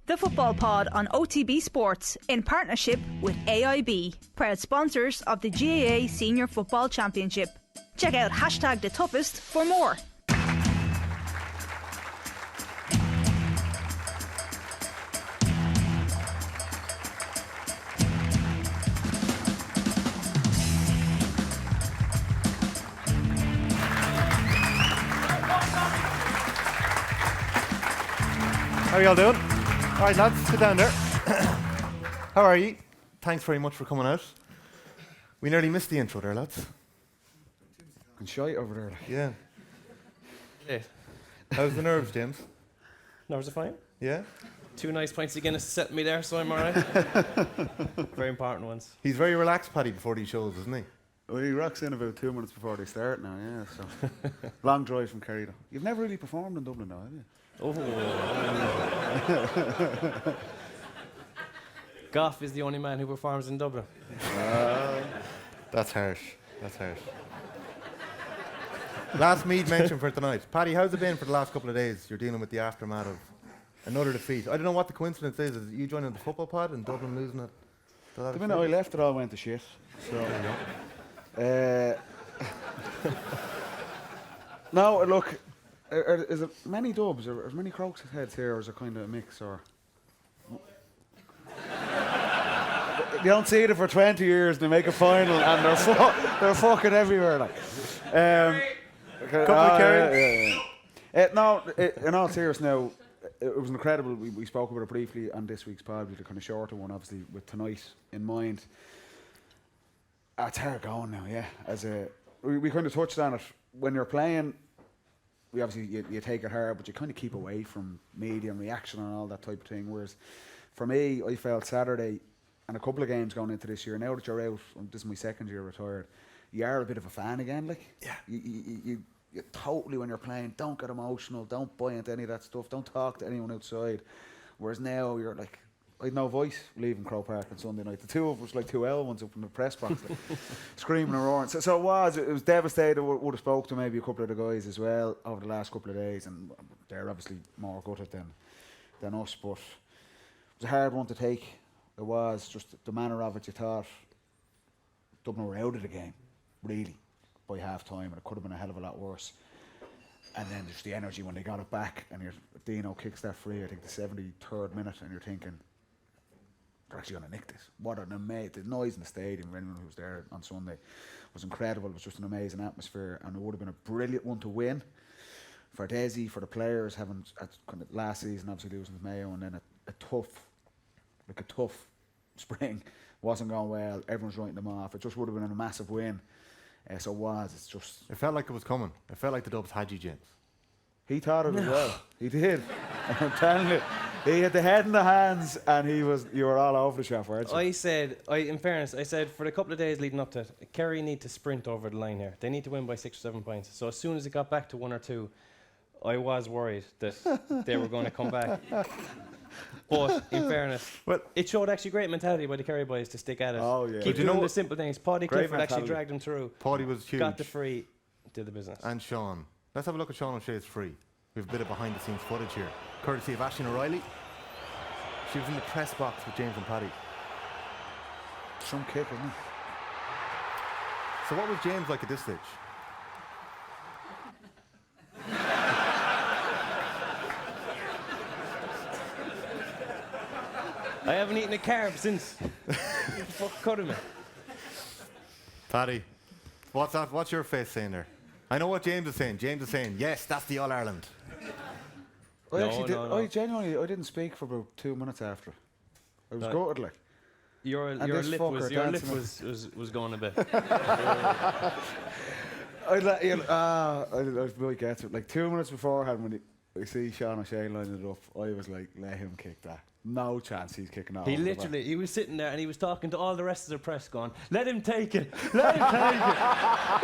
The Football Pod on OTB Sports in partnership with AIB, proud sponsors of the GAA Senior Football Championship. Check out #TheToughest for more. How are y'all doing? All right, lads, sit down there. How are you? Thanks very much for coming out. We nearly missed the intro there, lads. Can shy over there. Yeah. Yeah. How's the nerves, James? Nerves are fine. Yeah? 2 nice pints of Guinness set me there, so I'm alright. Very important ones. He's very relaxed, Paddy, before these shows, isn't he? Well, he rocks in about 2 minutes before they start now, yeah. So long drive from Kerry though. You've never really performed in Dublin though, have you? Oh. Goff is the only man who performs in Dublin. That's harsh. That's harsh. Last Mead mention for tonight. Paddy, how's it been for the last couple of days? You're dealing with the aftermath of another defeat. I don't know what the coincidence is. Is it you joining the football pod and Dublin losing it? The minute I left, it all went to shit. So, no, look, is it many dubs or as many Crokes heads here, or is it kind of a mix? Or you don't see it for 20 years. They make a final and they're fucking everywhere. Like, couple of carries. No, in all seriousness now, it was incredible. We spoke about it briefly on this week's pod. We did a kind of shorter one, obviously, with tonight in mind. It's hard going now, yeah. We kind of touched on it. When you're playing, we obviously you take it hard, but you kind of keep away from media and reaction and all that type of thing. Whereas for me, I felt Saturday and a couple of games going into this year, now that you're out, this is my second year retired, you are a bit of a fan again, like. Yeah. You totally, when you're playing, don't get emotional, don't buy into any of that stuff, don't talk to anyone outside. Whereas now you're like, I had no voice leaving Croke Park on Sunday night. The two of us like two L ones up in the press box, like, screaming and roaring. So it was devastating. Would have spoke to maybe a couple of the guys as well over the last couple of days, and they're obviously more gutted than us. But it was a hard one to take. It was just the manner of it. You thought Dublin were out of the game, really, by half time, and it could have been a hell of a lot worse. And then just the energy when they got it back, and Dino kicks that free, I think the 73rd minute, and you're thinking, they're actually going to nick this. What an amazing, the noise in the stadium, for anyone who was there on Sunday, was incredible. It was just an amazing atmosphere, and it would have been a brilliant one to win for Desi, for the players, having kind of last season obviously losing to Mayo, and then a tough spring. Wasn't going well, everyone's writing them off. It just would have been a massive win. It's just... It felt like it was coming. It felt like the Dubs had you, James. He thought it as well. He did. I'm telling you. He had the head in the hands, and you were all over the shop, weren't you? In fairness, I said for the couple of days leading up to it, Kerry need to sprint over the line here. They need to win by 6 or 7 points. So as soon as it got back to 1 or 2, I was worried that they were going to come back. But in fairness, it showed actually great mentality by the Kerry boys to stick at it. Oh yeah. Keep doing the simple things. Paddy Great Clifford actually mentality. dragged them through. Paddy was huge. Got the free, did the business. And Sean. Let's have a look at Sean O'Shea's free. We have a bit of behind the scenes footage here, courtesy of Aisling O'Reilly. She was in the press box with James and Paddy. Some kick, isn't it? So what was James like at this stage? I haven't eaten a carb since. Fuck cutting me. Paddy, what's your face saying there? I know what James is saying. James is saying, yes, that's the All-Ireland. I genuinely, I didn't speak for about 2 minutes after. I was gutted, like. Your lip was going a bit. I really get it. Like 2 minutes beforehand, when I see Sean O'Shea lining it up, I was like, let him kick that. No chance he's kicking off. He was sitting there and he was talking to all the rest of the press going, let him take it, let him take it,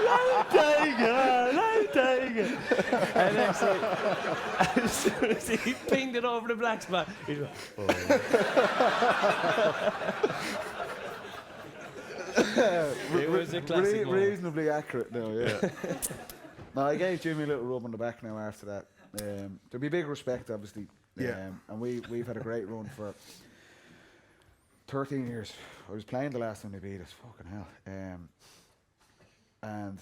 let him take it, let him take it. And then as soon as he pinged it over the black spot, he was like, it was a classic reasonably accurate now, yeah. No, I gave Jimmy a little rub on the back now after that. There'll be big respect, obviously. And we've had a great run for 13 years. I was playing the last time they beat us. Fucking hell. And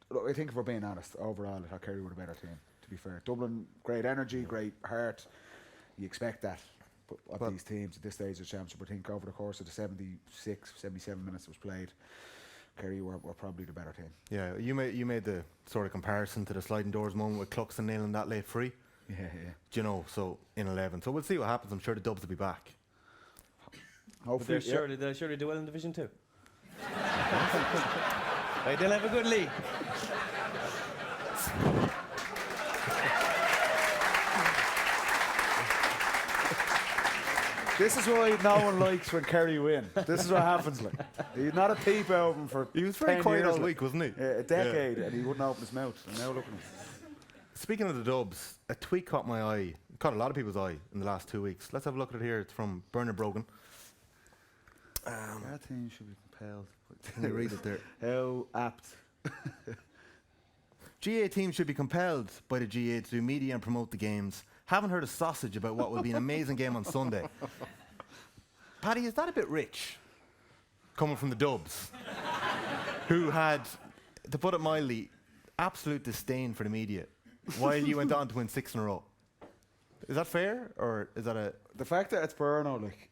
look, I think if we're being honest, overall, I thought Kerry were a better team, to be fair. Dublin, great energy, great heart. You expect that of these teams at this stage of the championship. I think over the course of the 76, 77 minutes that was played, Kerry were probably the better team. Yeah, you made the sort of comparison to the sliding doors moment with Cluxton nailing that late free. Yeah. Do you know, so in 11. So we'll see what happens. I'm sure the Dubs will be back. Hopefully, they'll surely do well in Division 2. Right, they'll have a good league. This is why no one likes when Kerry win. This is what happens. Like, he's not a peep album for. He was very 10 quiet years, all week, wasn't he? A decade, and he wouldn't open his mouth. And now look at him. Speaking of the Dubs, a tweet caught my eye. Caught a lot of people's eye in the last 2 weeks. Let's have a look at it here. It's from Bernard Brogan. That team should be compelled. Can you read it there? How apt. GA team should be compelled by the GA to do media and promote the games. Haven't heard a sausage about what will be an amazing game on Sunday. Paddy, is that a bit rich? Coming from the Dubs, who had, to put it mildly, absolute disdain for the media, while you went on to win 6 in a row. Is that fair, or is that a... The fact that it's Burno, like,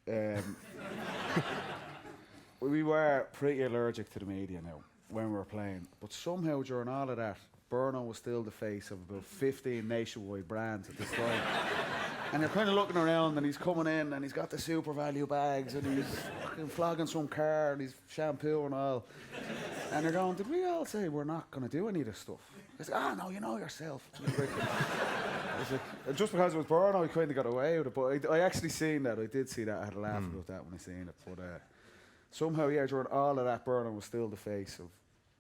we were pretty allergic to the media now when we were playing, but somehow during all of that, Burno was still the face of about 15 nationwide brands at this time. And you're kind of looking around, and he's coming in, and he's got the super value bags, and he's fucking flogging some car, and he's shampoo and all. And you're going, did we all say we're not going to do any of this stuff? He's like, no, you know yourself. It's like, just because it was Burno, he kind of got away with it. But I actually seen that. I did see that. I had a laugh about that when I seen it. But somehow, yeah, during all of that, Burno was still the face of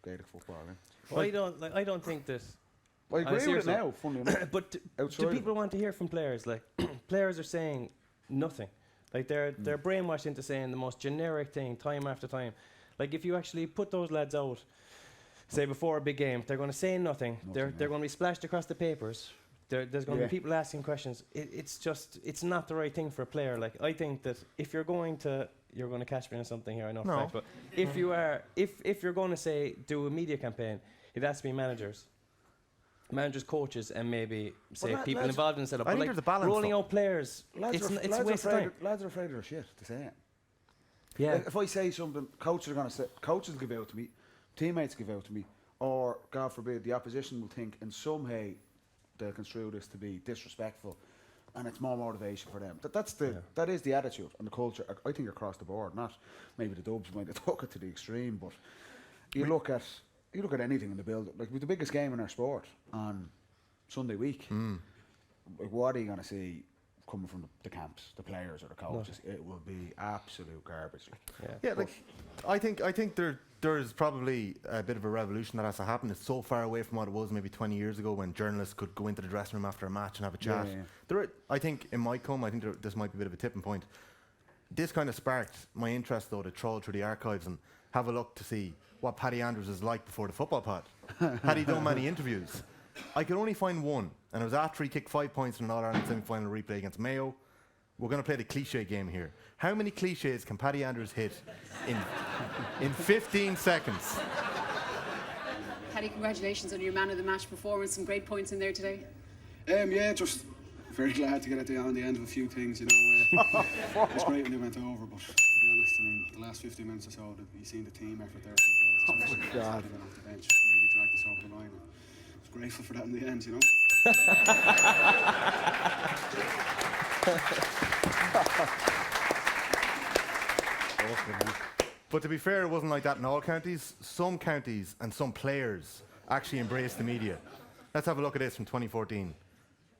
Gaelic football. Eh? Well, I don't think that. I agree with it now, funny enough. But do people want to hear from players? Like, players are saying nothing. Like, they're brainwashed into saying the most generic thing time after time. Like, if you actually put those lads out, say before a big game, they're going to say nothing. They're going to be splashed across the papers. There's going to be people asking questions. It's not the right thing for a player. Like, I think that if you're going to catch me on something here, I know for a fact, but if you're going to say do a media campaign, it has to be managers, coaches, and maybe say people involved in the setup. I but think like there's a balance. rolling out players, it's a waste of time. Lads are afraid of their shit to say it. Yeah. Like, if I say something, coaches give out to me, teammates give out to me, or God forbid, the opposition will think in some way they'll construe this to be disrespectful, and it's more motivation for them. That is the attitude and the culture. I think across the board. Not maybe the Dubs might have took it to the extreme, but you look at anything in the build. Like with the biggest game in our sport on Sunday week, like what are you going to see coming from the camps, the players or the coaches? No. It will be absolute garbage. I think there's probably a bit of a revolution that has to happen. It's so far away from what it was maybe 20 years ago when journalists could go into the dressing room after a match and have a chat. I think in my this might be a bit of a tipping point. This kind of sparked my interest though to trawl through the archives and have a look to see what Paddy Andrews is like before the football pod. Had he done many interviews? I could only find one, and it was after he kicked 5 points in an All-Ireland semi-final replay against Mayo. We're going to play the cliche game here. How many cliches can Paddy Andrews hit in 15 seconds? Paddy, congratulations on your man of the match performance. Some great points in there today. Yeah, just very glad to get at the end of a few things, you know. It was great when they went over, but to be honest, I mean, the last 15 minutes or so, you seen the team effort there. Oh my God. Off the bench, really dragged us over the line. I was grateful for that in the end, you know. But to be fair, it wasn't like that in all counties. Some counties and some players actually embraced the media. Let's have a look at this from 2014.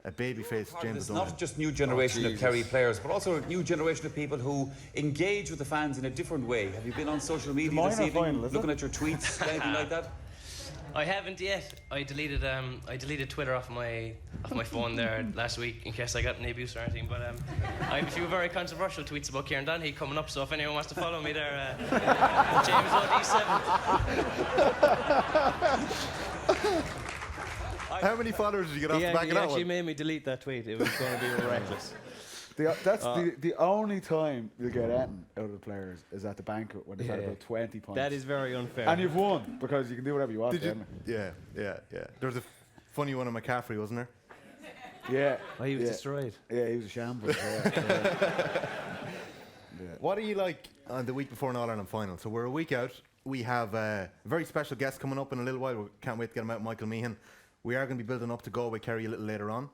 A babyface James It's not just new generation of Kerry players, but also a new generation of people who engage with the fans in a different way. Have you been on social media this evening, looking at your tweets, anything like that? I haven't yet. I deleted Twitter off my phone there last week in case I got any abuse or anything. But I have a few very controversial tweets about Kieran Donaghy coming up. So if anyone wants to follow me there, James OD7. How many followers did you get off the back of He that actually one? made me delete that tweet. It was going to be reckless. That's the only time you get anything out of the players is at the banquet when they've had about 20 points. That is very unfair. And you've won because you can do whatever you want. Yeah. There was a funny one on McCaffrey, wasn't there? Yeah. Oh, he was destroyed. Yeah, he was a shambles. What are you like on the week before an All-Ireland final? So we're a week out. We have a very special guest coming up in a little while. We can't wait to get him out, Michael Meehan. We are going to be building up to Galway, Kerry a little later on.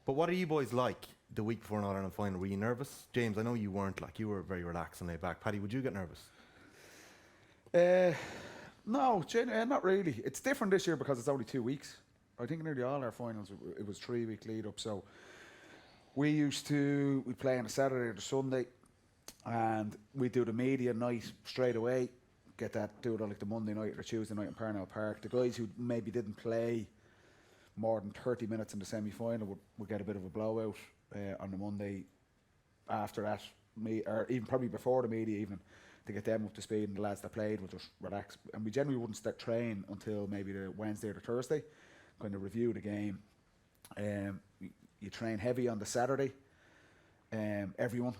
But what are you boys like the week before an All-Ireland final? Were you nervous? James, I know you weren't. Like, you were very relaxed and laid back. Paddy, would you get nervous? No, not really. It's different this year because it's only 2 weeks. I think nearly all our finals, it was 3-week lead up. So we play on a Saturday or the Sunday, and we do the media night straight away. Do it on like the Monday night or Tuesday night in Parnell Park. The guys who maybe didn't play more than 30 minutes in the semi-final would get a bit of a blowout on the Monday after that, or even probably before the media evening, to get them up to speed, and the lads that played would just relax. And we generally wouldn't start train until maybe the Wednesday or the Thursday, kind of review the game. You train heavy on the Saturday, everyone,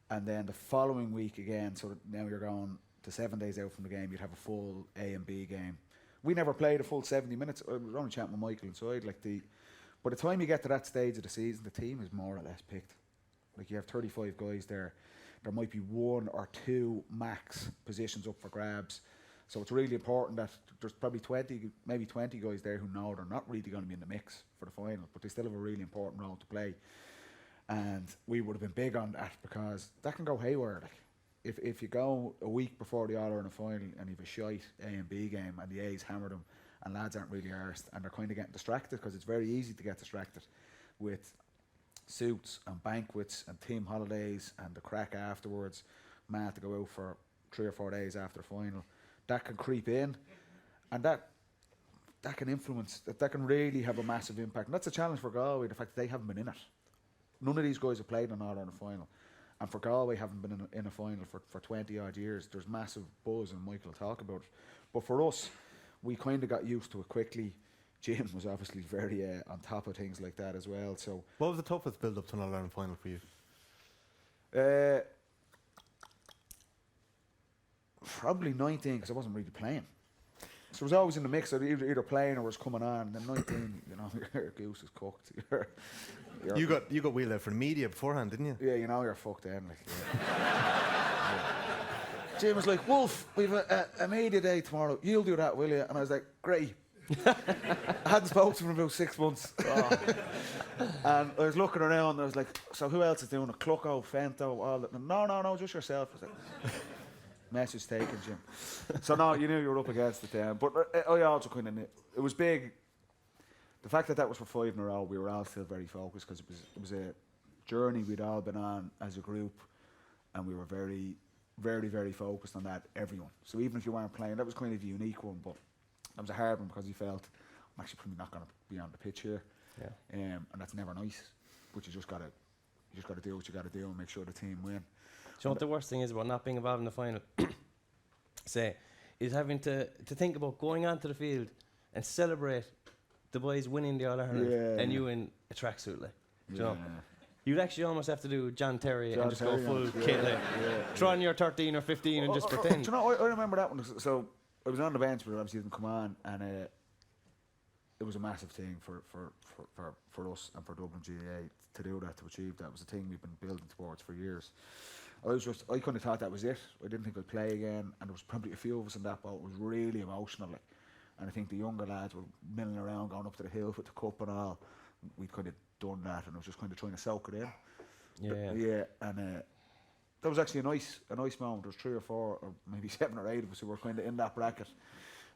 and then the following week again, so now you're going to 7 days out from the game, you'd have a full A and B game. We never played a full 70 minutes. I was only chatting with Michael inside. By the time you get to that stage of the season, the team is more or less picked. Like, you have 35 guys there. There might be 1 or 2 max positions up for grabs. So it's really important that there's probably 20 guys there who know they're not really going to be in the mix for the final, but they still have a really important role to play. And we would have been big on that because that can go haywire. Like, if you go a week before the All-Ireland final and you have a shite A and B game and the A's hammer them and lads aren't really arsed and they're kind of getting distracted, because it's very easy to get distracted with suits and banquets and team holidays and the crack afterwards, mad to go out for 3 or 4 days after the final. That can creep in, and that can influence, that can really have a massive impact. And that's a challenge for Galway, the fact that they haven't been in it. None of these guys have played in an All-Ireland final. And for Galway, haven't been in a final for 20 odd years. There's massive buzz, and Michael will talk about it. But for us, we kind of got used to it quickly. Jim was obviously very on top of things like that as well. So, what was the toughest build up to an All-Ireland final for you? Probably 19, because I wasn't really playing. So I was always in the mix. I'd either playing or was coming on. And then 19, your goose is cooked. You got wheeled out for the media beforehand, didn't you? Yeah, you're fucked then. Jim was like, Wolf, we've a media day tomorrow. You'll do that, will you? And I was like, great. I hadn't spoken to him in about 6 months. And I was looking around and I was like, so who else is doing it? Clucko, Fento, all that. No, just yourself. I was like, message taken, Jim. So no, you knew you were up against it then. But I also kind of knew. It was big. The fact that was for 5 in a row, we were all still very focused, because it was a journey we'd all been on as a group, and we were very, very, very focused on that, everyone. So even if you weren't playing, that was kind of a unique one, but that was a hard one because you felt, I'm actually probably not going to be on the pitch here. Yeah. And that's never nice. But you just got to do what you got to do and make sure the team win. Do you know what the worst thing is about not being involved in the final? Is having to think about going onto the field and celebrate the boys winning the All-Ireland and you in a tracksuit, like. Do you know? You'd actually almost have to do John Terry and just go full kit, like. Throw on your 13 or 15 and just pretend. Do you know, I remember that one. So I was on the bench, but it obviously didn't come on, and it was a massive thing for us and for Dublin GAA to do that, to achieve that. It was a thing we've been building towards for years. I kind of thought that was it. I didn't think I'd play again, and there was probably a few of us in that boat. It was really emotional, like. And I think the younger lads were milling around, going up to the hill with the cup and all. We'd kind of done that, and I was just kind of trying to soak it in. Yeah, and that was actually a nice moment. There was 3 or 4, or maybe 7 or 8 of us who were kind of in that bracket,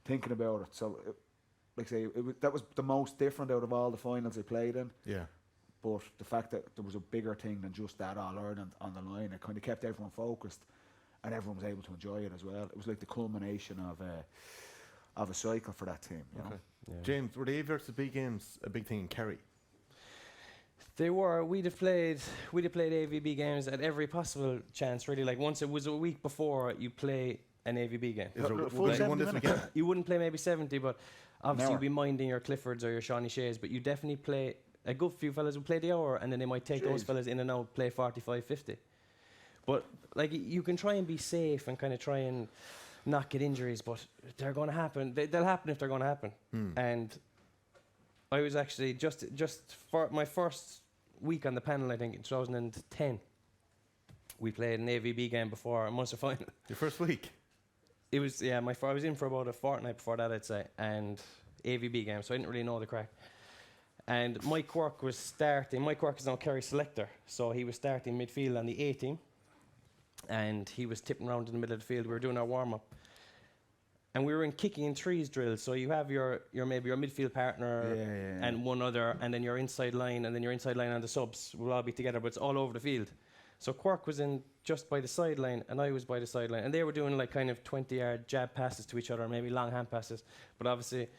thinking about it. So, that was the most different out of all the finals I played in. Yeah. But the fact that there was a bigger thing than just that All-Ireland on the line, it kind of kept everyone focused, and everyone was able to enjoy it as well. It was like the culmination of a cycle for that team. You know? Yeah. James, were the A versus B games a big thing in Kerry? They were. We'd have played AVB games at every possible chance, really. Like, once it was a week before you play an AVB game. Is there one this weekend? You wouldn't play maybe 70, but Obviously, you'll be minding your Cliffords or your Shawnee Shays, but you definitely play. A good few fellas will play the hour, and then they might take those fellas in and out, play 45, 50. But like, you can try and be safe and kind of try and not get injuries, but they're going to happen. They'll happen if they're going to happen. And I was actually just for my first week on the panel, I think in 2010, we played an AVB game before a Munster final. Your first week? It was, yeah, I was in for about a fortnight before that, I'd say, and AVB game, so I didn't really know the crack. And Mike Quirk was starting. Mike Quirk is now Kerry selector, so he was starting midfield on the A team, and he was tipping around in the middle of the field. We were doing our warm-up, and we were in kicking in threes drills. So you have your maybe your midfield partner and one other, and then your inside line, and then your inside line and the subs will all be together, but it's all over the field. So Quirk was in just by the sideline, and I was by the sideline, and they were doing like kind of 20-yard jab passes to each other, maybe long hand passes. But obviously,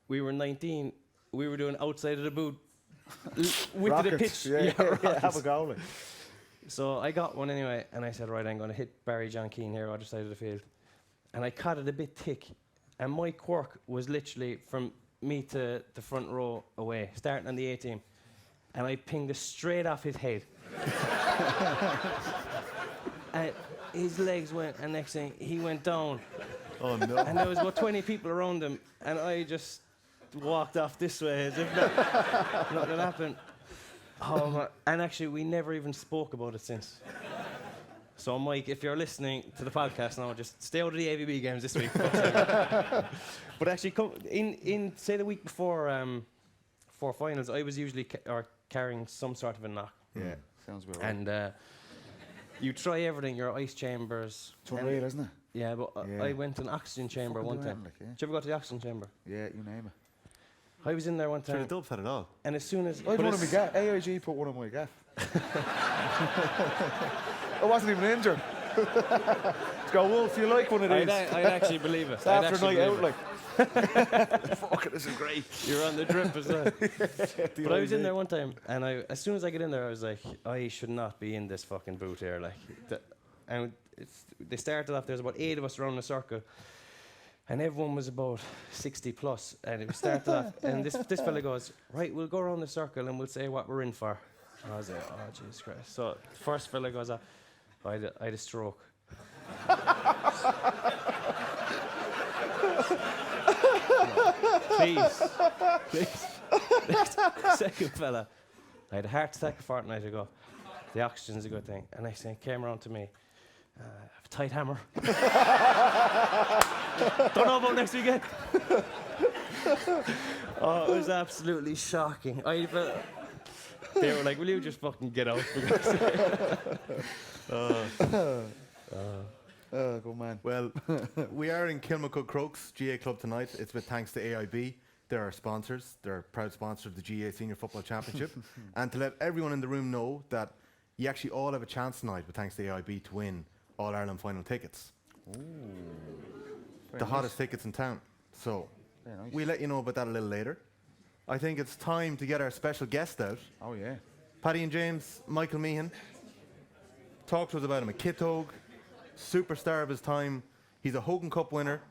we were 19. We were doing outside of the boot, width of the pitch. Have a goal. So I got one anyway, and I said, right, I'm going to hit Barry John Keane here, other side of the field. And I caught it a bit thick, and my quirk was literally from me to the front row away, starting on the A team, and I pinged it straight off his head. And his legs went, and next thing, he went down. Oh, no. And there was about 20 people around him, and I just walked off this way as if nothing happened. Oh, man. And actually, we never even spoke about it since. So, Mike, if you're listening to the podcast now, just stay out of the AVB games this week. But actually, in say the week before finals, I was usually carrying some sort of a knock. Yeah, sounds about right. And you try everything, your ice chambers. It's unreal, isn't it? Yeah, but I went to an oxygen chamber one time. Like, Did you ever go to the oxygen chamber? Yeah, you name it. I was in there one time. Sure, the Dubs had it all. And as soon as... I had one on my gaff. AIG put one on my gaff. I wasn't even injured. Let's go, Wolf, you like one of these? I'd actually believe it. After a night out, like. Fuck it, this is great. You're on the drip as well. But I was in there one time, and as soon as I get in there, I was like, I should not be in this fucking booth here. Like, and they started off, there was about 8 of us around the circle, and everyone was about 60 plus, and it started off, and this fella goes, right, we'll go around the circle and we'll say what we're in for. And I was like, oh, Jesus Christ. So the first fella goes, I had a stroke. Please. Second fella, I had a heart attack a fortnight ago. The oxygen's a good thing. And next thing came around to me, I have a tight hammer. Don't know about next weekend. Oh, it was absolutely shocking. They were like, will you just fucking get out? Good man. Well, we are in Kilmacud Crokes GA Club tonight. It's with thanks to AIB. They're our sponsors. They're a proud sponsor of the GA Senior Football Championship. And to let everyone in the room know that you actually all have a chance tonight with thanks to AIB to win All-Ireland final tickets. The hottest tickets in town. So we'll let you know about that a little later. I think it's time to get our special guest out. Oh, yeah. Paddy and James, Michael Meehan. Talk to us about him. A Kitog, superstar of his time. He's a Hogan Cup winner.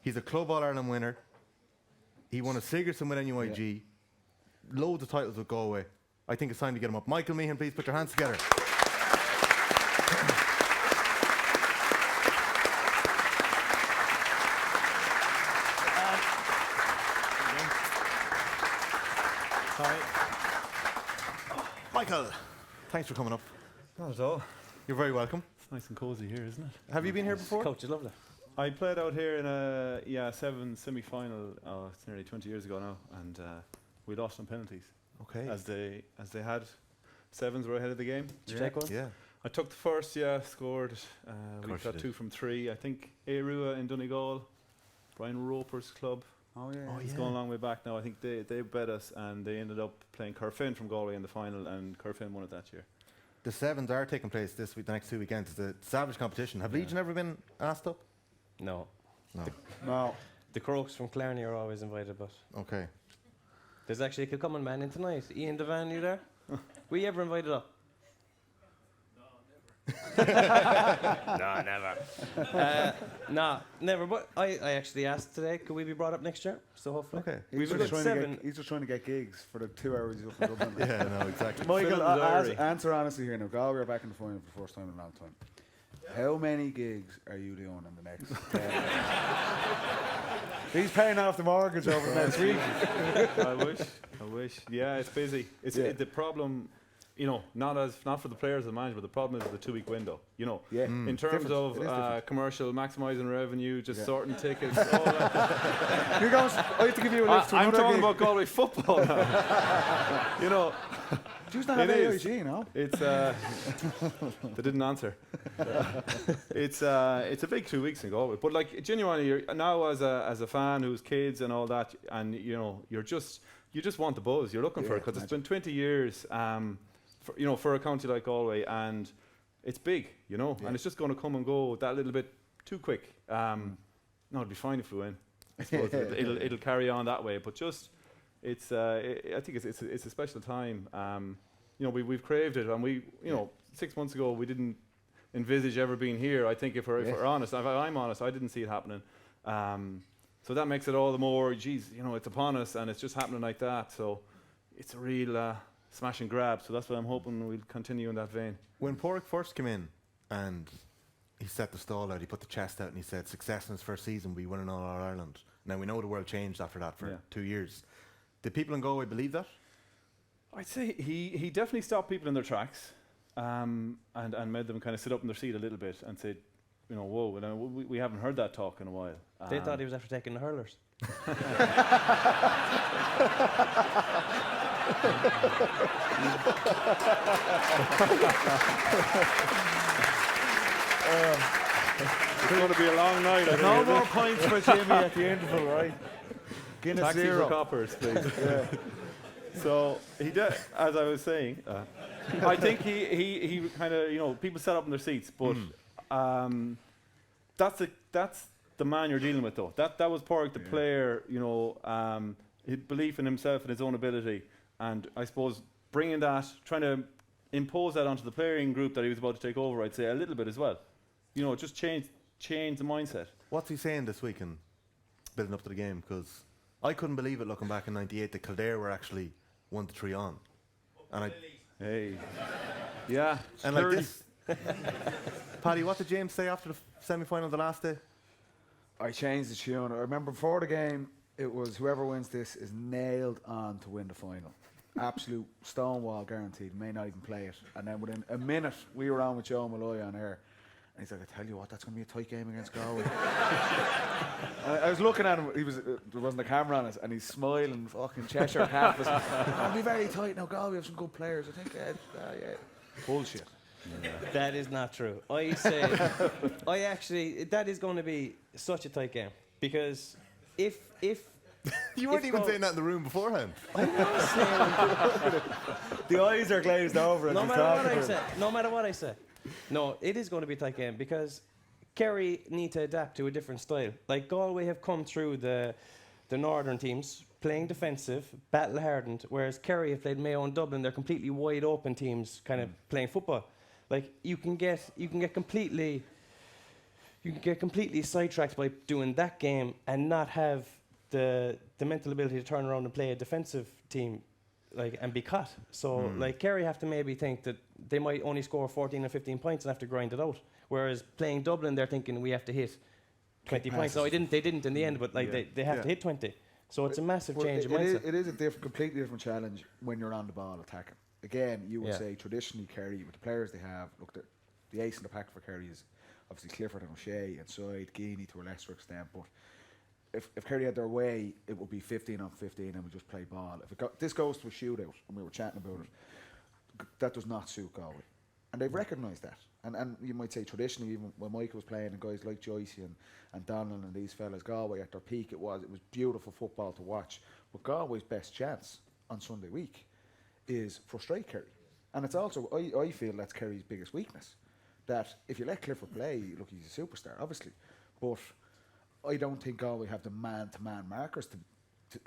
He's a Club All-Ireland winner. He won a Sigerson with NUIG. Loads of titles with Galway. I think it's time to get him up. Michael Meehan, please put your hands together. Michael, thanks for coming up. Not at all. You're very welcome. It's nice and cosy here, isn't it? Have you been here before? Coach, is lovely. I played out here in a 7 semi-final. It's nearly 20 years ago now, and we lost on penalties. Okay. As they had, sevens were ahead of the game. Did you take one? Yeah. I took the first. Scored. We got 2 from 3. I think Arua in Donegal, Brian Roper's club. Oh yeah. It's going a long way back now. I think they bet us, and they ended up playing Carfin from Galway in the final, and Carfin won it that year. The sevens are taking place this week, the next 2 weekends. It's a savage competition. Have Legion ever been asked up? No. No. The Crokes from Clarny are always invited, but Okay. there's actually a Kilcummin man in tonight. Ian Devan, you there? Were you ever invited up? No, never. No, never. No, never. But I actually asked today, could we be brought up next year? So hopefully. Okay. He's just trying to get gigs for the 2 hours he's up in Dublin. Yeah, no, exactly. Michael, answer honestly here now. Galway are back in the final for the first time in a long time. How many gigs are you doing in the next 10 years? He's paying off the mortgage over the next week. I wish. Yeah, it's busy. The problem, you know, not for the players and management. The problem is the 2 week window. You know, in terms of commercial, maximising revenue, just sorting tickets. All that. I have to give you a lift. I'm talking about Galway football now. You know. Do you not have AIG, no? It's they didn't answer. It's a big 2 weeks in Galway, but like genuinely, you're, now as a fan who's kids and all that, and you know, you just want the buzz. You're looking for it because it's been 20 years, for a county like Galway, and it's big, you know, and it's just going to come and go that little bit too quick. No, it'll be fine if we win. I suppose it'll carry on that way, but just. It's I think it's a special time. You know, we've craved it, and we 6 months ago we didn't envisage ever being here. I think if we're honest, if I'm honest, I didn't see it happening. So that makes it all the more. Geez, you know, it's upon us, and it's just happening like that. So it's a real smash and grab. So that's what I'm hoping we'll continue in that vein. When Porrick first came in, and he set the stall out, he put the chest out, and he said, "Success in his first season, we win in All Ireland." Now we know the world changed after that for 2 years. Did people in Galway believe that? I'd say he definitely stopped people in their tracks, and made them kind of sit up in their seat a little bit and say, you know, whoa, we haven't heard that talk in a while. They thought he was after taking the hurlers. It's going to be a long night. No more points for Jimmy at the interval, right? Guinness Taxi zero. for coppers, please. So he did, as I was saying. I think he kind of, you know, people sat up in their seats, but that's the man you're dealing with, though. That was Porrick, the player. You know, his belief in himself and his own ability, and I suppose bringing that, trying to impose that onto the playing group that he was about to take over. I'd say a little bit as well. You know, just change the mindset. What's he saying this week and building up to the game? Because I couldn't believe it looking back in '98 that Kildare were actually 1-3 on. And and like this. Paddy, what did James say after the semi-final the last day? I changed the tune. I remember before the game, it was whoever wins this is nailed on to win the final. Absolute stonewall guaranteed. May not even play it. And then within a minute, we were on with Joe Malloy on air. And he's like, I tell you what, that's going to be a tight game against Galway. I was looking at him, there wasn't a camera on us, and he's smiling, fucking Cheshire cat. It'll be very tight now, Galway have some good players. I think, bullshit. Yeah. That is not true. I say, that is going to be such a tight game. Because if you weren't even saying that in the room beforehand. I was saying the eyes are glazed over. No matter what I say. No, it is going to be a tight game because Kerry need to adapt to a different style. Like Galway have come through the northern teams playing defensive, battle hardened, whereas Kerry have played Mayo and Dublin. They're completely wide open teams, kind of playing football. Like you can get completely sidetracked by doing that game and not have the mental ability to turn around and play a defensive team. Like and be caught. So like Kerry have to maybe think that they might only score 14 or 15 points and have to grind it out. Whereas playing Dublin, they're thinking we have to hit 20 points. So they didn't in the end, but like they have to hit 20. So it's a massive change in mindset. It is a completely different challenge when you're on the ball attacking. Again, you would say traditionally Kerry, with the players they have, look, the ace in the pack for Kerry is obviously Clifford and O'Shea, inside, Geaney to a lesser extent, but if Kerry had their way, it would be 15 on 15 and we just play ball. If this goes to a shootout, and we were chatting about it, that does not suit Galway. And they've recognised that. And you might say traditionally, even when Michael was playing and guys like Joyce and Donald and these fellas, Galway at their peak, it was beautiful football to watch. But Galway's best chance on Sunday week is frustrate Kerry. And it's also, I feel that's Kerry's biggest weakness. That if you let Clifford play, look, he's a superstar, obviously. But I don't think Galway have the man-to-man markers to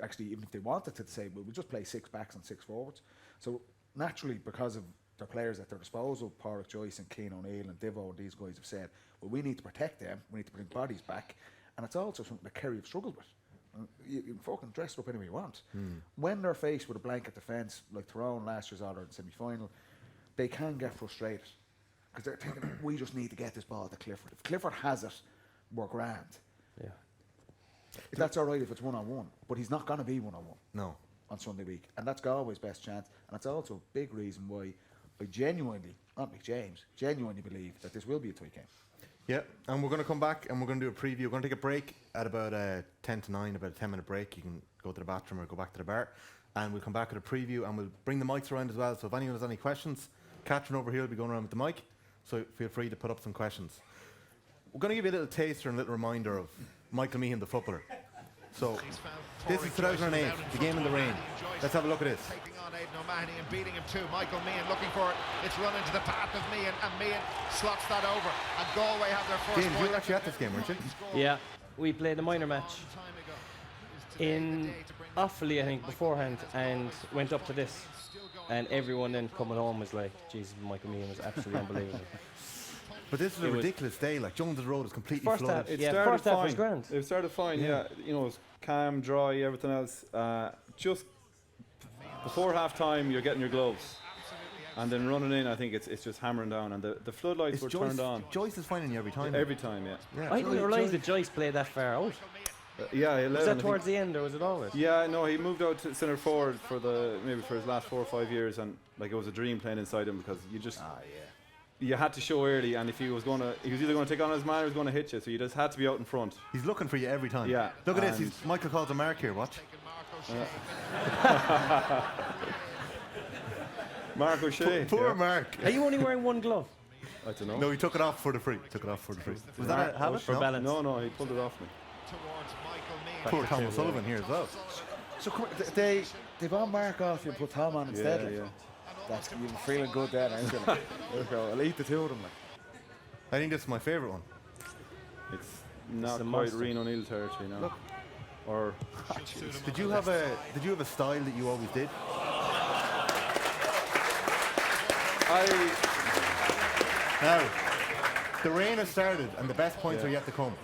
actually, even if they wanted to say, well, we'll just play 6 backs and 6 forwards. So naturally, because of their players at their disposal, Pádraig, Joyce and Keane O'Neill and Divo and these guys have said, well, we need to protect them, we need to bring bodies back, and it's also something that Kerry have struggled with. You can fucking dress it up any way you want. When they're faced with a blanket defence, like Tyrone last year's All-Ireland semi-final, they can get frustrated because they're thinking, we just need to get this ball to Clifford. If Clifford has it, we're grand. Yeah. That's all right if it's one-on-one, but he's not going to be one-on-one. No. On Sunday week, and that's Galway's best chance, and it's also a big reason why I genuinely, not like James, genuinely believe that this will be a tight game. Yeah, and we're going to come back and we're going to do a preview. We're going to take a break at about 10 to 9, about a 10-minute break. You can go to the bathroom or go back to the bar, and we'll come back with a preview, and we'll bring the mics around as well. So if anyone has any questions, Catherine over here will be going around with the mic, so feel free to put up some questions. We're going to give you a little taster and a little reminder of Michael Meehan, the footballer. So this is 2008, the game in the rain. Let's have a look at this. Taking on Aidan O'Mahony and beating him too. Michael Meehan looking for it. It's run into the path of Meehan, and Meehan slots that over. And Galway have their first James, you were actually at this game, weren't you? Yeah, we played a minor match in Offaly, I think, beforehand, and went up to this. And everyone then coming home was like, Jesus, Michael Meehan was absolutely unbelievable. But this is a ridiculous day. Like Jones's Road is completely first flooded. First half was grand. It started fine, yeah. You know, it was calm, dry, everything else. Just before half time, you're getting your gloves. And then running in, I think it's just hammering down. And the floodlights were turned on. Joyce is finding you every time. Every time, yeah. I didn't realise that Joyce played that far out. Yeah, 11, was that towards the end, or was it always? Yeah, no, he moved out to centre forward for his last 4 or 5 years, and like it was a dream playing inside him because you just you had to show early, and if he was either going to take on his man or he was going to hit you, so you just had to be out in front. He's looking for you every time. Yeah. Look at this. Michael calls a mark here. Watch. Mark O'Shea. Poor Mark. Are you only wearing one glove? I don't know. No, he took it off for the free. Was that a habit? For balance? No, he pulled it off me. Poor Tom O'Sullivan here as well. So they've all Mark off you and put Tom on instead. Yeah. That's, you're feeling good there, aren't you? I'll eat the two of them. I think this is my favourite one. It's not quite Reno O'Neill territory now. Look. Or did you have a style that you always did? Now, the rain has started and the best points are yet to come.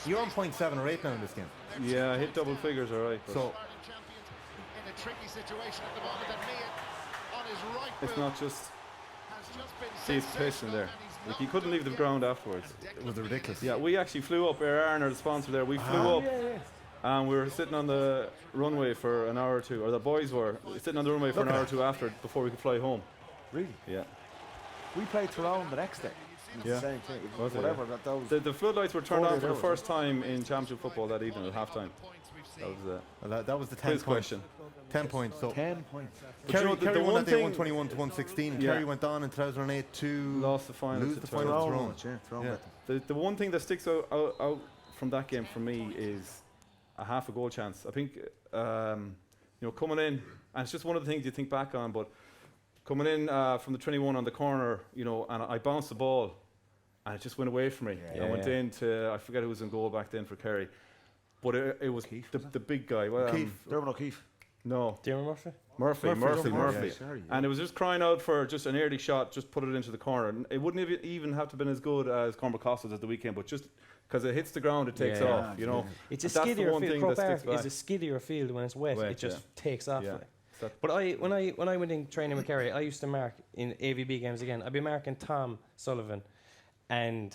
You're on 0.7 or 8 now in this game. Yeah, I hit double figures, all right. So in a tricky situation at the moment, and Meehan on his right it's boot not just has just been see his pace in there. Like he couldn't leave the ground afterwards. it was ridiculous. Yeah, we actually flew up. Air Arner, the sponsor there, we flew up. And we were sitting on the runway for an hour or two, or the boys were sitting on the runway for an hour or two after, before we could fly home. Really? Yeah. We played Tyrone the next day. Yeah. The same thing. Was it, Whatever. yeah. That was The floodlights were turned 48 on for the hours, first time in championship football that evening at half time. That was the 10 quiz question. 10 points. So 10 points. Kerry, you know, Kerry the won one that day thing- 121 to 116. And Yeah. Kerry went on in 2008 to Lost the final. lose to the Tyrone. final to Tyrone. Tyrone. Tyrone Yeah. beat them. The one thing that sticks out from that game for me is a half a goal chance. I think coming in, and it's just one of the things you think back on, but coming in from the 21 on the corner, and I bounced the ball and it just went away from me. Yeah. I went into, I forget who was in goal back then for Kerry, but it was the big guy. Dermot O'Keefe. No, Darren Murphy? Murphy. Yeah, sorry, yeah. And it was just crying out for just an early shot, just put it into the corner. And it wouldn't even have to have been as good as Cormac Costa's at the weekend, but just because it hits the ground, it takes off. It's a That's the skiddier one field. thing Croke that Park sticks back. is a skiddier field when it's wet. Wet, It just yeah. takes off. Yeah. Like. But when I went in training with Kerry, I used to mark in AVB games again. I'd be marking Tom Sullivan and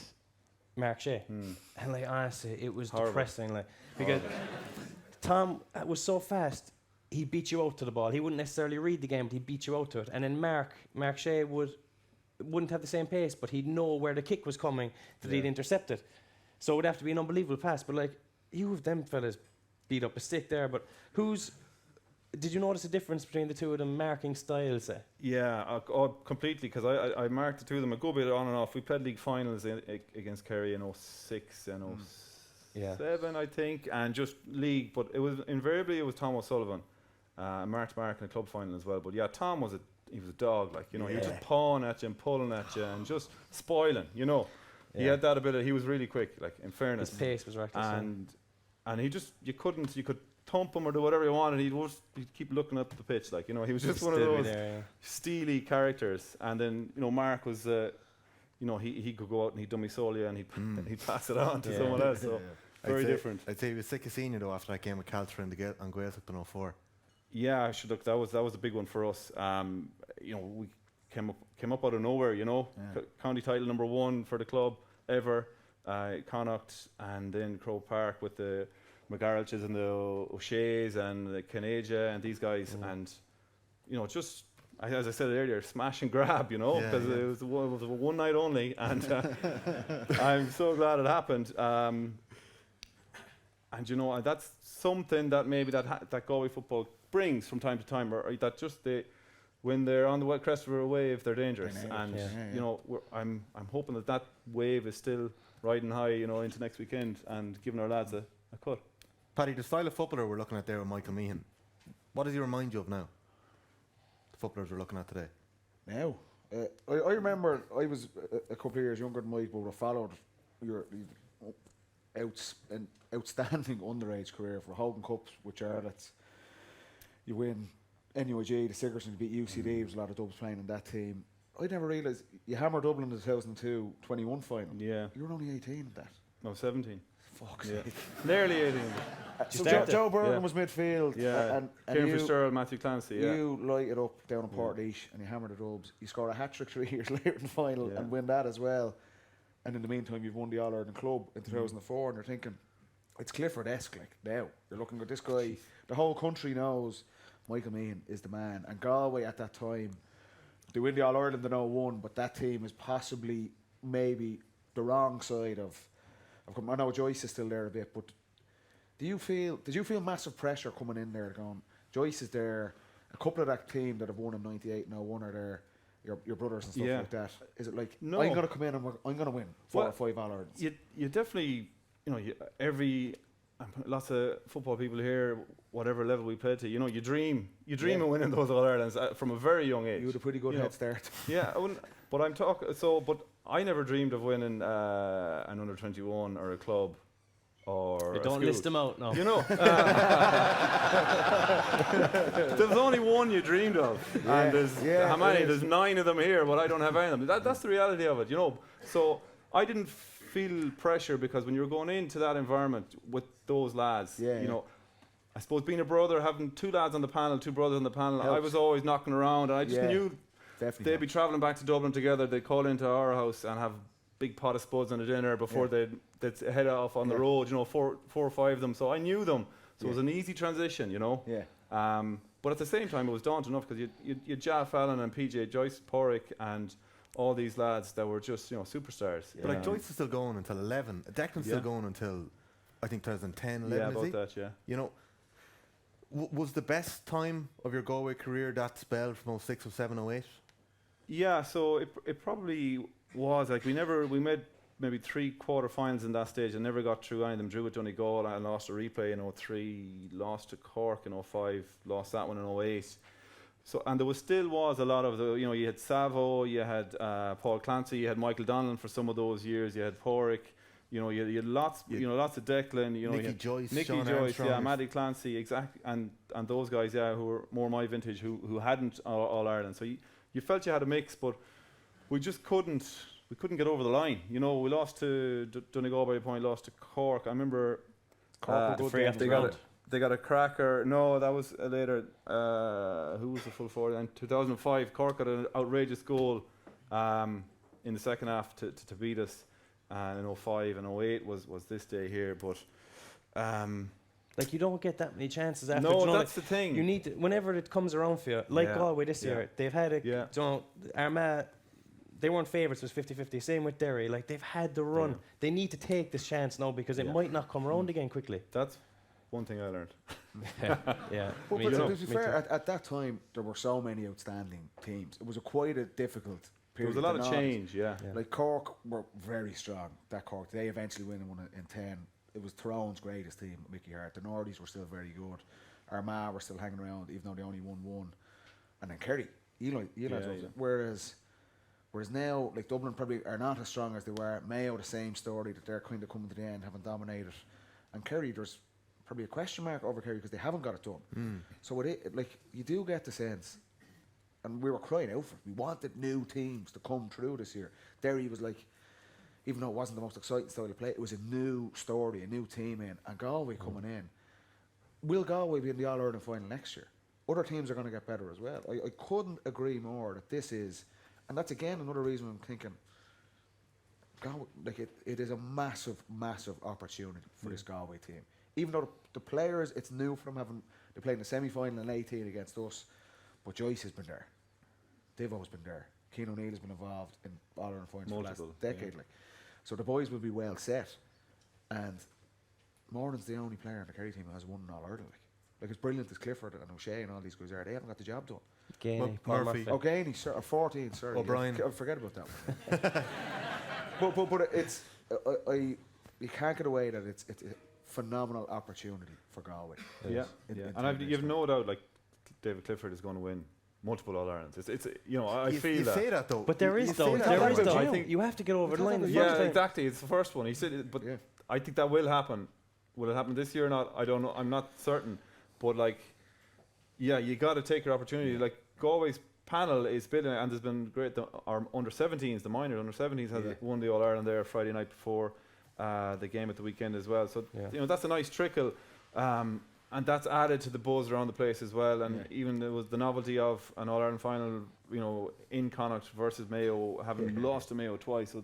Mark Shea, and like honestly, it was depressing. Like because Tom was so fast, he beat you out to the ball. He wouldn't necessarily read the game, but he beat you out to it. And then Mark Shea wouldn't have the same pace, but he'd know where the kick was coming that he'd intercept it. So it would have to be an unbelievable pass. But like you have them fellas beat up a stick there. But did you notice a difference between the two of them marking styles? Yeah, completely, because I marked the two of them a good bit on and off. We played league finals against Kerry in 06 and 07, I think, and just league, but it was Tom O'Sullivan. Mark in a club final as well. But yeah, Tom was a dog, like, he was just pawing at you and pulling at you and just spoiling, He had that ability. He was really quick, like, in fairness. His pace was reckless. And he just, you could thump him or do whatever you want, and he'd keep looking up the pitch, like, you know, he was just one of those steely characters. And then, you know, Mark was, you know, he could go out and he'd dummy sole you, and he'd pass it on to someone else. So very different. I'd say he was sick of seeing you though after that game with Caltra and on Gaeltacht in 04. Yeah, look, that was a big one for us. You know, we came up out of nowhere, you know, county title #1 for the club ever, Connacht, and then Croke Park with the McGarriches and the O'Shea's and the Canada and these guys, and you know, just as I said earlier, smash and grab, you know, because it was one night only, and I'm so glad it happened. And you know, that's something that maybe that Galway football brings from time to time, or that just when they're on the crest of a wave, they're dangerous. And you know, I'm hoping that wave is still riding high, you know, into next weekend and giving our lads a cut. Paddy, the style of footballer we're looking at there with Michael Meehan, what does he remind you of now? The footballers we're looking at today. Now, I remember I was a couple of years younger than Mike, but I followed your outstanding underage career for holding cups with Charlotte. You win NUIG, the Sigerson beat UCD. There was a lot of Dubs playing in that team. I never realised you hammered Dublin in the 2002 21 final. Yeah. You were only 18 at that. No, 17. Fuck's sake. Nearly 18. So Joe Byrne was midfield. And Kieran Fitzgerald, Matthew Clancy. You lighted up down in Portlaoise and you hammered the Dubs. You scored a hat-trick 3 years later in the final and win that as well. And in the meantime, you've won the All-Ireland Club in 2004, and you're thinking, it's Clifford-esque, like, now. You're looking at this guy. The whole country knows Michael Meehan is the man. And Galway at that time, they win the All-Ireland in 01, but that team is possibly maybe the wrong side of I know Joyce is still there a bit, but did you feel massive pressure coming in there going, Joyce is there, a couple of that team that have won in 98 and 01 are there, your brothers and stuff like that. Is it like, no, I'm going to come in and I'm going to win 4 or 5 All-Irelands? You definitely, you know, lots of football people here, whatever level we played to, you know, you dream of winning those All-Irelands from a very young age. You had a pretty good head start. Yeah, but I'm talking, but I never dreamed of winning an under-21 or a club or don't list them out, no. You know, there's only one you dreamed of, and there's how many? There's 9 of them here, but I don't have any of them. That's the reality of it, you know. So I didn't feel pressure because when you're going into that environment with those lads, you know, I suppose being a brother, having 2 lads on the panel, 2 brothers on the panel, I was always knocking around, and I just knew they'd be travelling back to Dublin together. They'd call into our house and have big pot of spuds and a dinner before they'd head off on the road, you know, 4 or 5 of them. So I knew them. So it was an easy transition, you know. But at the same time, it was daunting enough because you'd Jaff Allen and PJ Joyce, Porrick, and all these lads that were just, you know, superstars. But like Joyce is still going until 11. Declan's still going until, I think, 2010, 11, yeah, about that, You know, was the best time of your Galway career that spell from 06, 07, 08? Yeah, so it probably was. Like, we made maybe 3 quarter-finals in that stage and never got through any of them. Drew with Donegal and lost a replay in 03, lost to Cork in 05, lost that one in 08. So, and there still was a lot of the, you know, you had Savo, you had Paul Clancy, you had Michael Donlan for some of those years, you had Porrick, you know, you had lots of Declan, you know, Nicky Joyce, Maddie Clancy, exactly, and those guys, who were more my vintage, who hadn't all Ireland. So you felt you had a mix, but we just couldn't get over the line. You know, we lost to Donegal by a point, lost to Cork. I remember they got a cracker. No, that was later. Who was the full forward? In 2005, Cork got an outrageous goal in the second half to beat us. And in 05 and 08 was this day here, but like, you don't get that many chances after. No, that's the thing. You need to, whenever it comes around for you, like Galway this year, they've had Armagh, they weren't favourites, it was 50-50. Same with Derry. Like, they've had the run. Yeah. They need to take this chance now because it might not come around again quickly. That's one thing I learned. But to be fair, at that time, there were so many outstanding teams. It was quite a difficult period. There was a lot of change, Like, Cork were very strong. That Cork, they eventually won in 10. It was Tyrone's greatest team, Mickey Hart. The Nordies were still very good. Armagh were still hanging around, even though they only won 1. And then Kerry, Eli Whereas now, like, Dublin probably are not as strong as they were. Mayo, the same story, that they're kind of coming to the end, having dominated. And Kerry, there's probably a question mark over Kerry because they haven't got it done. So like you do get the sense, and we were crying out for it. We wanted new teams to come through this year. Derry was like, even though it wasn't the most exciting style of play, it was a new story, a new team in, and Galway coming in. Will Galway be in the All-Ireland final next year? Other teams are going to get better as well. I couldn't agree more that this is, and that's again another reason I'm thinking, Galway, like it is a massive, massive opportunity for this Galway team. Even though the players, it's new for them they played in the semi-final in 18 against us, but Joyce has been there. They've always been there. Cian O'Neill has been involved in All-Ireland finals for the last decade. Like. So the boys will be well set. And Moran's the only player in the Kerry team who has won an All-Ireland. Like as brilliant as Clifford and O'Shea and all these guys are, they haven't got the job done. Gainey, Murphy. Gainey, 14, sorry. O'Brien. Forget about that one. but it's, you can't get away that it's a phenomenal opportunity for Galway. And you've no doubt, like, David Clifford is going to win multiple All-Irelands. It's I feel you that. say that though. But there is though. I think you have to get over the line. Yeah, exactly. It's the first one. He said, but I think that will happen. Will it happen this year or not? I don't know. I'm not certain. But like, yeah, you got to take your opportunity. Like Galway's panel is building, and there's been great. Our under-17s, the minors under-17s, has won the All-Ireland there Friday night before the game at the weekend as well. So you know that's a nice trickle. And that's added to the buzz around the place as well. And even there was the novelty of an All-Ireland final, you know, in Connacht versus Mayo, having lost to Mayo twice. So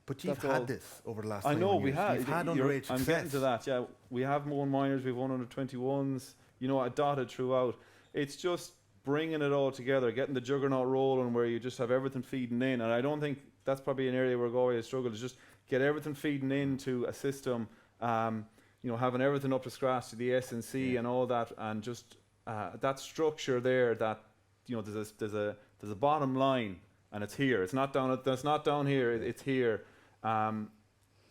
but you've had this over the last 10 years. I know we have. You've had underage success. I'm getting to that, yeah. We have won minors, we've won under 21s, you know, dotted throughout. It's just bringing it all together, getting the juggernaut rolling where you just have everything feeding in. And I don't think that's probably an area where Galway has struggled, is just get everything feeding into a system. You know, having everything up to scratch to the SNC and all that, and just that structure there. That you know, there's a bottom line, and it's here. It's not down. It's not down here. It's here. And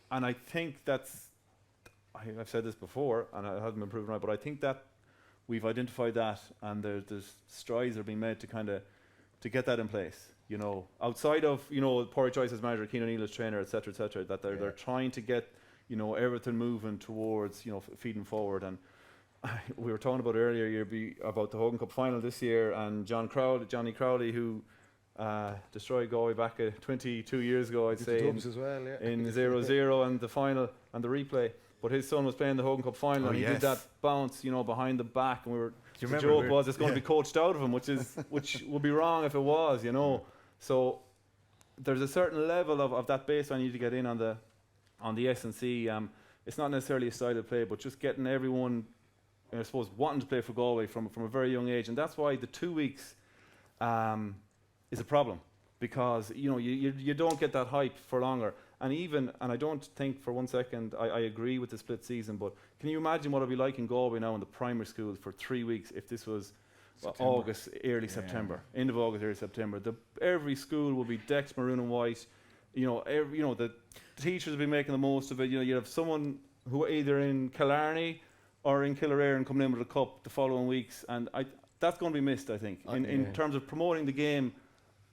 I think that's. I've said this before, and it hasn't been proven right, but I think that we've identified that, and there's strides are being made to get that in place. You know, outside of Poor Choice as manager, Cian O'Neill as trainer, etc., that they're trying to get. You know, everything moving towards, feeding forward. And we were talking about earlier about the Hogan Cup final this year, and Johnny Crowley, who destroyed Galway back 22 years ago, I'd say, in 0-0 and the final and the replay. But his son was playing the Hogan Cup final, and he did that bounce, behind the back, and the joke was it's going to be coached out of him, which would be wrong if it was, So there's a certain level of that baseline you need to get in on the S&C. It's not necessarily a style of play, but just getting everyone, I suppose, wanting to play for Galway from a very young age. And that's why the 2 weeks is a problem, because you don't get that hype for longer. And I don't think for 1 second I agree with the split season, but can you imagine what it'll be like in Galway now in the primary schools for 3 weeks if this was August, early September, end of August, early September? Every school will be decked maroon and white. The teachers will be making the most of it. You have someone who either in Killarney or in Killeraran coming in with a cup the following weeks, and that's going to be missed, I think, in terms of promoting the game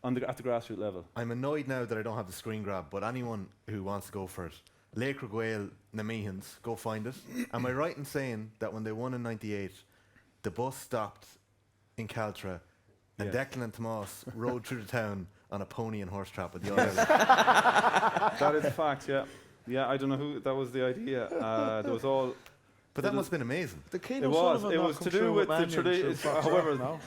at the grassroots level. I'm annoyed now that I don't have the screen grab, but anyone who wants to go for it, Lake Reguail, na Meehans, go find it. Am I right in saying that when they won in '98, the bus stopped in Caltra, and Declan and Tomas rode through the town on a pony and horse trap at the All-Ireland? That is a fact, yeah. Yeah, I don't know who, that was the idea. There was all... But that must have been amazing. It was to do with the tradition. However,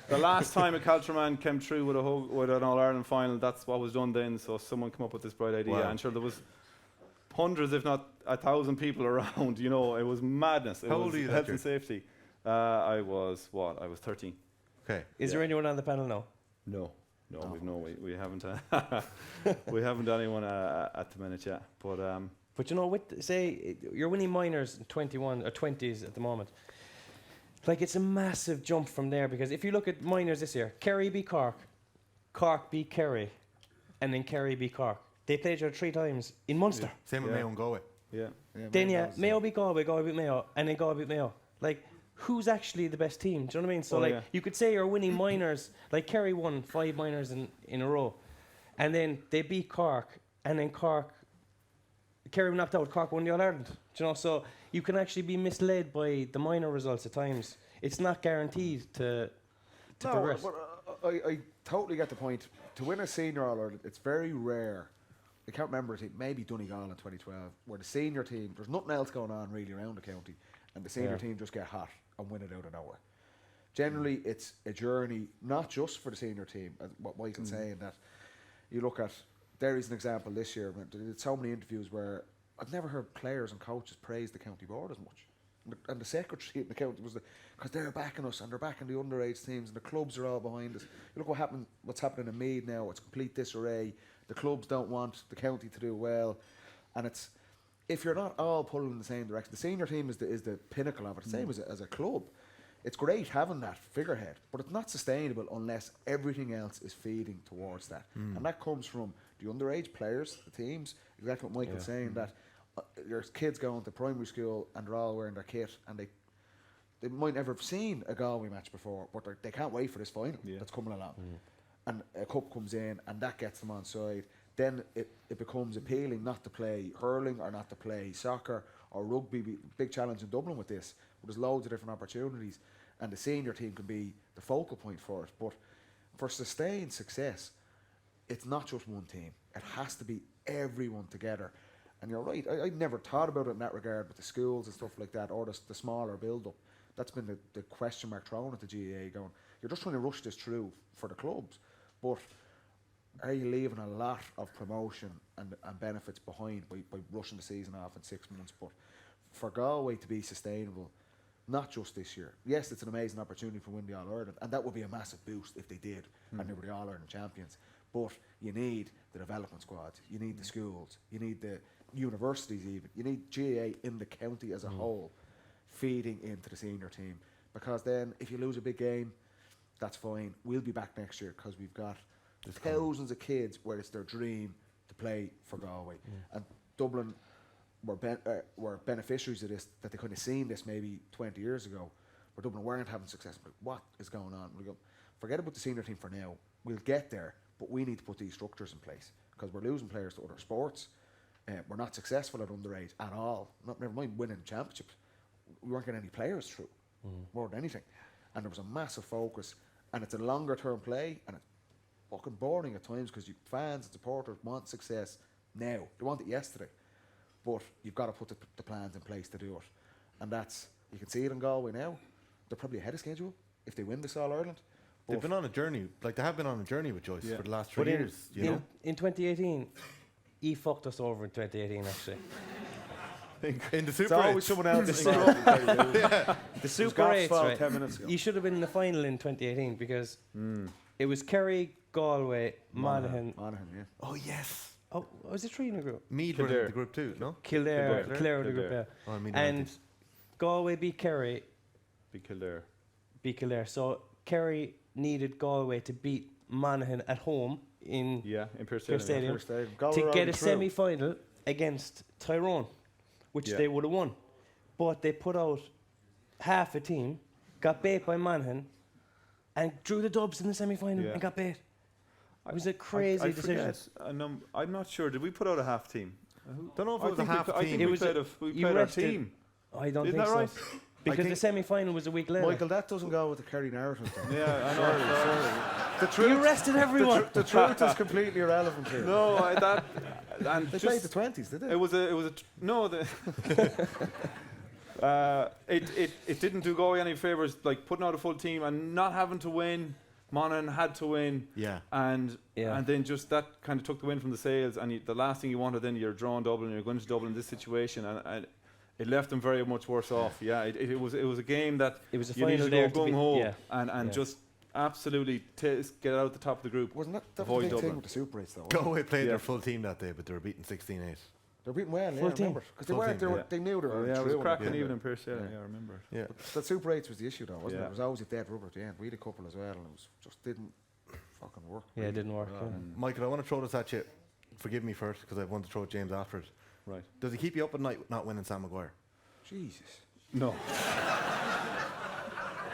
the last time a Caltraman came through with an All-Ireland final, that's what was done then, so someone came up with this bright idea. Wow. And sure, there was hundreds, if not 1,000 people around, it was madness. How old are you? Health and safety. I was 13. Okay. Is there anyone on the panel now? No, we haven't. We haven't anyone at the minute yet. But say you're winning minors 21 or 20s at the moment. Like it's a massive jump from there, because if you look at minors this year, Kerry beat Cork, Cork beat Kerry, and then Kerry beat Cork. They played each other 3 times in Munster. Yeah. Same with Mayo and Galway. Yeah. Then Mayo beat Galway, Galway beat Mayo, and then Galway beat Mayo. Like, who's actually the best team? Do you know what I mean? So you could say you're winning minors, like Kerry won 5 minors in a row, and then they beat Cork, and then Kerry knocked out Cork, won the All-Ireland. Do Do you know, so you can actually be misled by the minor results at times. It's not guaranteed to progress. But I totally get the point. To win a senior All-Ireland, it's very rare. I can't remember a team, maybe Donegal in 2012, where the senior team, there's nothing else going on really around the county, and the senior team just get hot and win it out of nowhere. Generally, it's a journey, not just for the senior team, as what Michael's saying, that you look at, there is an example this year, they did so many interviews where I've never heard players and coaches praise the county board as much. And the secretary in the county was because they're backing us and they're backing the underage teams and the clubs are all behind us. You look what's happening in Meath now, it's complete disarray. The clubs don't want the county to do well. And it's, if you're not all pulling in the same direction, the senior team is the pinnacle of it, the same as a club. It's great having that figurehead, but it's not sustainable unless everything else is feeding towards that. And that comes from the underage players, the teams, exactly what Michael's saying, that there's kids going to primary school and they're all wearing their kit and they might never have seen a Galway match before, but they can't wait for this final that's coming along. And a cup comes in and that gets them on side. Then it becomes appealing not to play hurling or not to play soccer or rugby. Big challenge in Dublin with this, but there's loads of different opportunities and the senior team can be the focal point for it. But for sustained success, it's not just one team. It has to be everyone together. And you're right, I never thought about it in that regard with the schools and stuff like that, or the smaller build-up. That's been the question mark thrown at the GAA, going, you're just trying to rush this through for the clubs, but are you leaving a lot of promotion and benefits behind by rushing the season off in 6 months? But for Galway to be sustainable, not just this year, yes, it's an amazing opportunity for winning the All-Ireland, and that would be a massive boost if they did, and they were the All-Ireland champions. But you need the development squads, you need the schools, you need the universities even, you need GAA in the county as a whole feeding into the senior team, because then if you lose a big game, that's fine, we'll be back next year because we've got thousands of kids where it's their dream to play for Galway. And Dublin were beneficiaries of this, that they could have seen this maybe 20 years ago, where Dublin weren't having success. But what is going on? We go, forget about the senior team for now, we'll get there, but we need to put these structures in place because we're losing players to other sports. We're not successful at underage at all. Never mind winning championships. We weren't getting any players through, more than anything. And there was a massive focus, and it's a longer term play, and it's fucking boring at times because fans and supporters want success now. They want it yesterday. But you've got to put the plans in place to do it. And that's, you can see it in Galway now. They're probably ahead of schedule if they win this All-Ireland. They've been on a journey, like they have been on a journey with Joyce for the last 3 years. In 2018, he fucked us over in 2018 actually. In the Super 8. It's always someone else. The Super 8, right? 10 minutes ago. He should have been in the final in 2018 because it was Kerry, Galway, Monaghan. Oh yes. Oh, was it 3 in a group? Meath were in the group 2, no? Kildare were the group, yeah. Oh, and Galway beat Kerry. Beat Kildare. So Kerry needed Galway to beat Monaghan at home in Pearse Stadium to get a semi-final against Tyrone, which they would have won. But they put out half a team, got beat by Monaghan, and drew the Dubs in the semi-final and got beat. It was a crazy decision. I'm not sure. Did we put out a half team? Don't know if it was a half team. I think we played our team. I don't think so. Right? Because the semi-final was a week later. Michael, that doesn't go with the Kerry narrative. Yeah, I know. The truth, you arrested everyone. The truth is completely irrelevant here. No, and they played the 20s, did they? It didn't do Galway any favours, like putting out a full team and not having to win. Monaghan had to win, and then just that kind of took the wind from the sails. And the last thing you wanted, then you're drawing Dublin, you're going to Dublin in this situation, and it left them very much worse off. Yeah, it was a game that it was a you needed final to there go gung ho and just absolutely get out the top of the group. Wasn't that the big thing with the Super 8s though? Galway played their full team that day, but they were beaten 16-8. They were beaten well, full team. Remember, because they knew they were. Yeah, it was cracking even in Pearse. I remember. Yeah, but the Super 8s was the issue though, wasn't it? It was always a dead rubber at the end. We had a couple as well, and it was just didn't fucking work. Yeah, it didn't work. Michael, I want to throw this at you. Forgive me first, because I want to throw it James after it. Right. Does it keep you up at night not winning Sam Maguire? Jesus. No.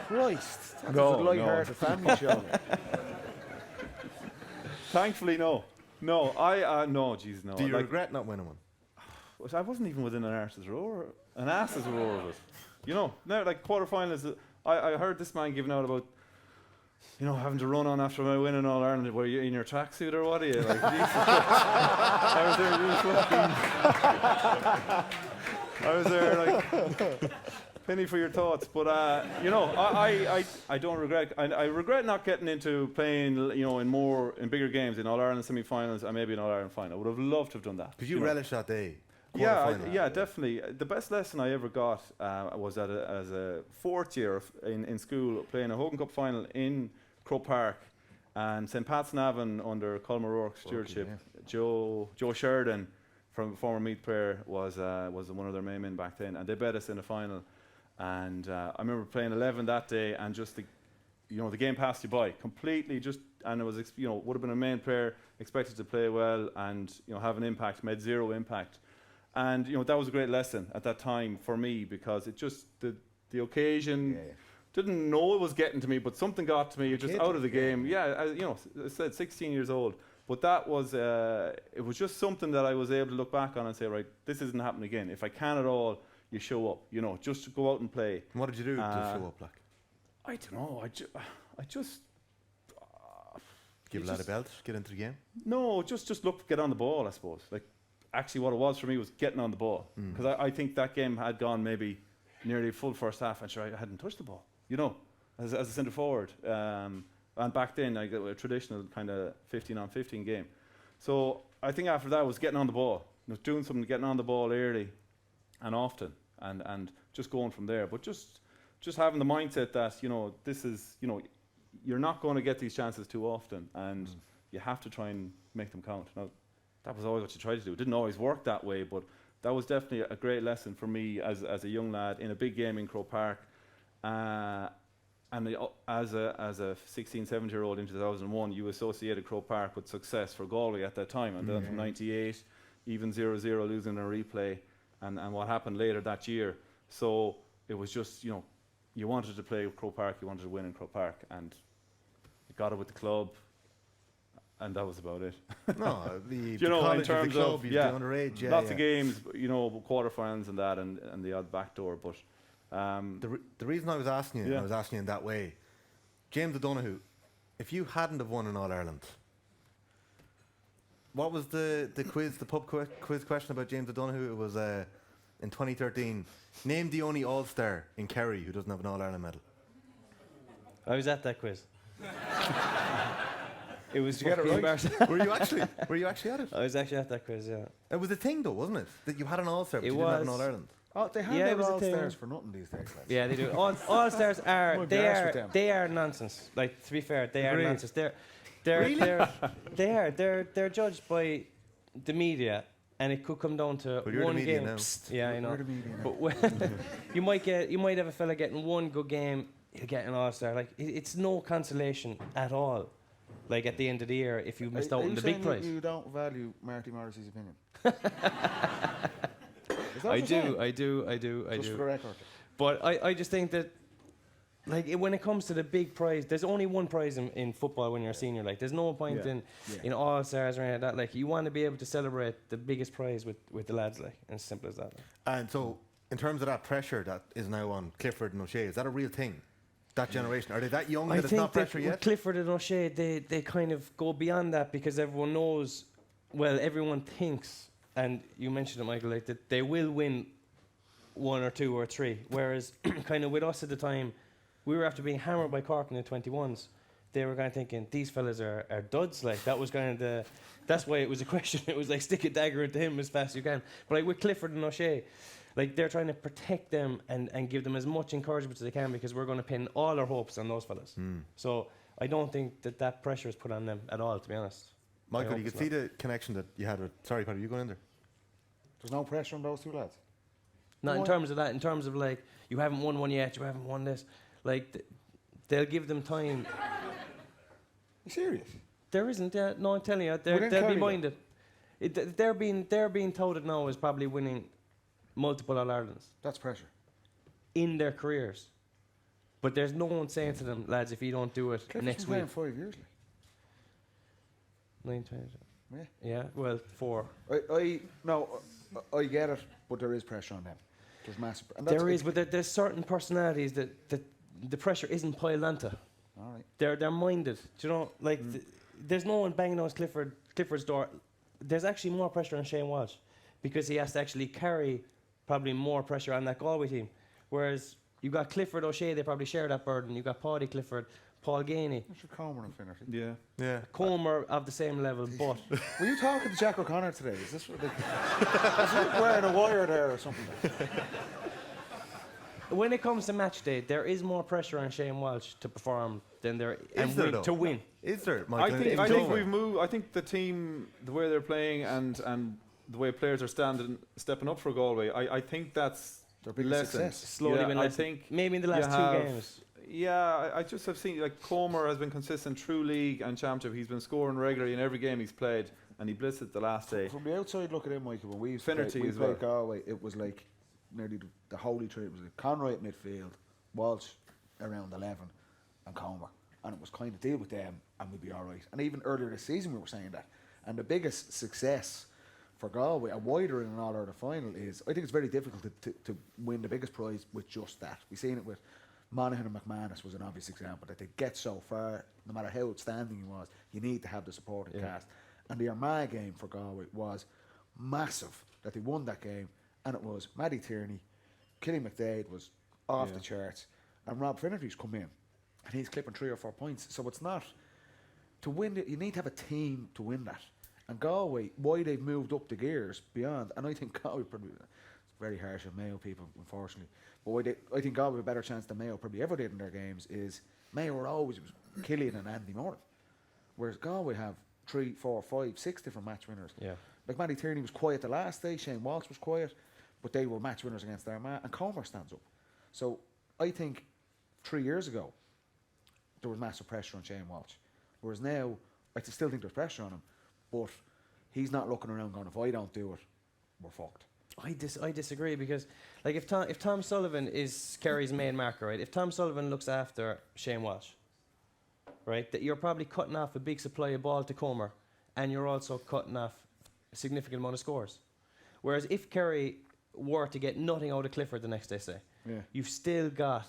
Christ. That's a light-hearted family show. Thankfully, no. No, no, Jesus, no. Do you regret not winning one? I wasn't even within an arse's roar of it. You know, now like quarterfinals, I heard this man giving out about, you know, having to run on after my winning All Ireland. Were you in your tracksuit or what are you? Like, I was there like, penny for your thoughts. But you know, I don't regret. I regret not getting into playing, you know, in bigger games, in All Ireland semi-finals and maybe in All Ireland final. I would have loved to have done that. Because you relish that day. Yeah, definitely. The best lesson I ever got was as a fourth year in school, playing a Hogan Cup final in Croke Park, and St. Pat's Navan under Colm O'Rourke's stewardship. Joe Sheridan, from former Meath player, was one of their main men back then, and they bet us in the final. And I remember playing 11 that day, and just the game passed you by completely. And it was would have been a main player, expected to play well and have an impact, made zero impact. And that was a great lesson at that time for me, because it just the occasion didn't know it was getting to me, but something got to me just out of the game. I said 16 years old, but that was it was just something that I was able to look back on and say, right, this isn't happening again. If I can at all, you show up. Just to go out and play. And what did you do to show up, like? I don't know. I just give a lad a belt, get into the game. No, just get on the ball, I suppose. Like, actually what it was for me was getting on the ball, because I think that game had gone maybe nearly full first half, and sure, I hadn't touched the ball, as a centre forward, and back then I got a traditional kind of 15-on-15 game. So I think after that was getting on the ball, doing something, getting on the ball early and often, and just going from there. But just having the mindset that this is you're not going to get these chances too often, and you have to try and make them count. Now, that was always what you tried to do. It didn't always work that way, but that was definitely a great lesson for me as a young lad in a big game in Croke Park. And as a 16, 17-year-old in 2001, you associated Croke Park with success for Galway at that time. And then from 98, even 0-0 losing a replay, and what happened later that year. So it was just, you wanted to play with Croke Park, you wanted to win in Croke Park, and you got it with the club. And that was about it. No, the in terms the club, of the underage, lots of games, quarterfinals and that, and the odd backdoor. But the reason I was asking you, I was asking you in that way, James O'Donoghue, if you hadn't have won in All Ireland, what was the quiz, the pub quiz question about James O'Donoghue? It was in 2013. Name the only All-Star in Kerry who doesn't have an All Ireland medal. I was at that quiz. It was to get it right. Were you actually at it? I was actually at that quiz, yeah. It was a thing though, wasn't it? That you had an All-Star, but you didn't have an All Ireland. Oh, they have their All-Stars for nothing these days, lads. Yeah, they do. All-Stars are they are nonsense. Like, to be fair, they are nonsense. They're judged by the media, and it could come down to one game. Yeah, I know. But you might have a fella getting one good game, he'll get an All-Star. Like, it's no consolation at all. Like, at the end of the year, if you missed out on the big prize. You don't value Marty Morrissey's opinion? I do. Just for the record. But I just think that, like, when it comes to the big prize, there's only one prize in football when you're a senior. Like, there's no point in All-Stars or anything like that. Like, you want to be able to celebrate the biggest prize with the lads, like, and as simple as that. And so, in terms of that pressure that is now on Clifford and O'Shea, is that a real thing? That generation, are they that young that it's not pressure yet? Clifford and O'Shea, they kind of go beyond that, because everyone knows, well, everyone thinks, and you mentioned it, Michael, like, that they will win 1 or 2 or 3. Whereas, kind of with us at the time, we were after being hammered by Cork in the 21s. They were kind of thinking, these fellas are duds. Like, that was kind of that's why it was a question. It was like, stick a dagger into him as fast as you can. But like with Clifford and O'Shea, like, they're trying to protect them and give them as much encouragement as they can, because we're going to pin all our hopes on those fellas. So I don't think that pressure is put on them at all, to be honest. Michael, you could see the connection that you had with... Sorry, Paddy, you going in there? There's no pressure on those two lads? Not in terms of that. In terms of, like, you haven't won one yet, you haven't won this. Like, they'll give them time. You serious? There isn't. No, I'm telling you, they'll be minded. They're being touted now as probably winning multiple All-Irelands. That's pressure. In their careers. But there's no one saying to them, lads, if you don't do it next week... 5 years. 9, 20. Yeah, well, 4. I get it, but there is pressure on them. There's massive. And There is, but there's certain personalities that the pressure isn't piled onto. All right. They're minded. Do you know, like there's no one banging on Clifford's door. There's actually more pressure on Shane Walsh because he has to actually carry probably more pressure on that Galway team. Whereas you got Clifford O'Shea, they probably share that burden. You got Paddy Clifford, Paul Gainey. That's Comer and Finnerty. Yeah. Comer of the same level, but Were you talking to Jack O'Connor today? Is this ridiculous? Is he wearing a wire there or something? when it comes to match day, there is more pressure on Shane Walsh to perform than there Is there, to win. Is there, I Michael? think we've moved. I think the team, the way they're playing, and the way players are stepping up for Galway, I think that's their big lessened. success. Slowly been I lessened. think Maybe in the last 2 games. Yeah, I just have seen like Comer has been consistent through league and championship. He's been scoring regularly in every game he's played, and he blitzed it the last day. From the outside looking in, Michael, when we Finnerty played as well. Galway, it was like nearly the holy three. It was like Conroy at midfield, Walsh around 11, and Comer. And it was kind of deal with them and we'd be all right. And even earlier this season we were saying that. And the biggest success for Galway, a wider in an All-Ireland final, is I think it's very difficult to win the biggest prize with just that. We've seen it with Monaghan and McManus was an obvious example, that they get so far, no matter how outstanding he was, you need to have the supporting cast. And the Armagh game for Galway was massive, that they won that game, and it was Matty Tierney, Killian McDade was off the charts, and Rob Finnerty's come in, and he's clipping 3 or 4 points. So it's not, to win it, you need to have a team to win that. And Galway, why they've moved up the gears beyond, and I think Galway probably, it's very harsh on Mayo people, unfortunately, but why I think Galway have a better chance than Mayo probably ever did in their games is Mayo were always, it was Killian and Andy Moran, whereas Galway have 3, 4, 5, 6 different match winners. Yeah. Like Matty Tierney was quiet the last day, Shane Walsh was quiet, but they were match winners against Armagh, and Comer stands up. So I think 3 years ago there was massive pressure on Shane Walsh, whereas now I still think there's pressure on him, but he's not looking around going, if I don't do it, we're fucked. I disagree, because like if Tom Sullivan is Kerry's main marker, right? If Tom Sullivan looks after Shane Walsh, right, that you're probably cutting off a big supply of ball to Comer, and you're also cutting off a significant amount of scores. Whereas if Kerry were to get nothing out of Clifford the next day, say, you've still got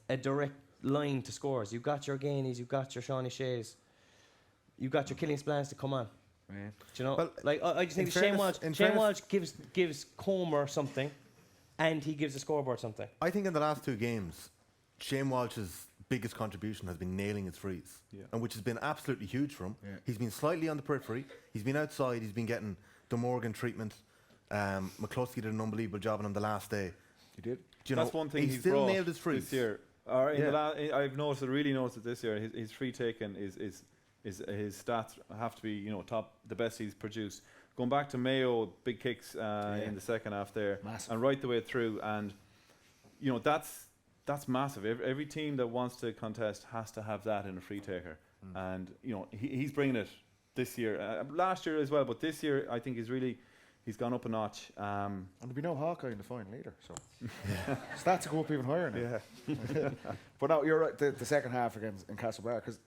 a direct line to scores. You've got your Gainies, you've got your Shawnee Shays, you've got your Killian Splans to come on. Do you know? Well, like I just think Shane Walsh gives Comer something, and he gives the scoreboard something. I think in the last 2 games, Shane Walsh's biggest contribution has been nailing his frees, and which has been absolutely huge for him. He's been slightly on the periphery. He's been outside. He's been getting the Morgan treatment. McCluskey did an unbelievable job on him the last day. He did. Do you That's know, one thing he he's still brought nailed his frees this year. I've really noticed it this year. His free taking is his stats have to be top, the best he's produced. Going back to Mayo, big kicks in the second half there, massive. And right the way through, and that's massive. Every team that wants to contest has to have that in a free taker, and he's bringing it this year, last year as well, but this year I think he's gone up a notch. And there'll be no Hawkeye in the final either, so stats will go up even higher now. But no, you're right. The second half against in Castlebar, because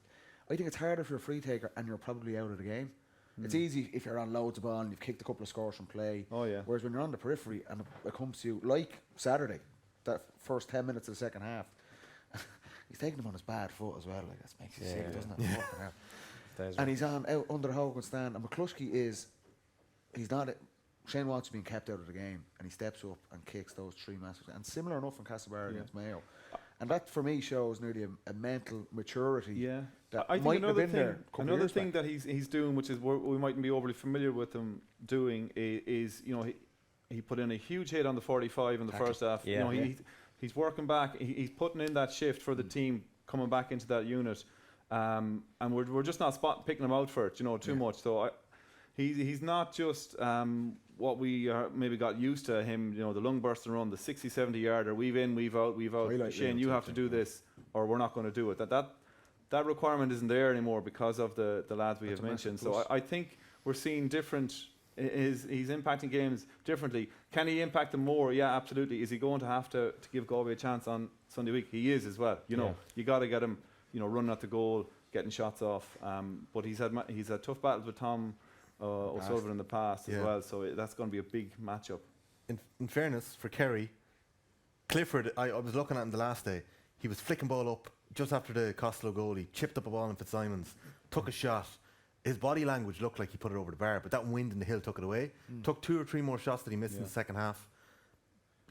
I think it's harder if you're a free taker and you're probably out of the game. It's easy if you're on loads of ball and you've kicked a couple of scores from play. Whereas when you're on the periphery and it comes to you, like Saturday, that first 10 minutes of the second half, he's taking them on his bad foot as well. Like, that makes you sick, doesn't it? Fucking hell. And he's on out under the Hogan stand, and McCluskey he's not. Shane Walsh being kept out of the game, and he steps up and kicks those 3 massive. And similar enough in Castlebar against Mayo. And that for me shows nearly a mental maturity. That I think might have been there. Another thing that he's doing, which is we mightn't be overly familiar with him doing, is he put in a huge hit on the 45 in the first half. He's working back. He's putting in that shift for the team coming back into that unit, and we're just not picking him out for it, too much. So he's not just what we maybe got used to him. The lung bursting run, the 60-70 yarder, weave in, weave out. Shane, you have to do this, or we're not going to do it. That requirement isn't there anymore because of the lads we have mentioned. So I think we're seeing different. He's impacting games differently. Can he impact them more? Yeah, absolutely. Is he going to have to give Galway a chance on Sunday week? He is as well. You got to get him, running at the goal, getting shots off. But he's had tough battles with Tom O'Sullivan in the past as well. So that's going to be a big matchup. In fairness, for Kerry, Clifford, I was looking at him the last day. He was flicking ball up just after the Costello goal. He chipped up a ball in Fitzsimons, took a shot. His body language looked like he put it over the bar, but that wind in the hill took it away. Took 2 or 3 more shots that he missed in the second half.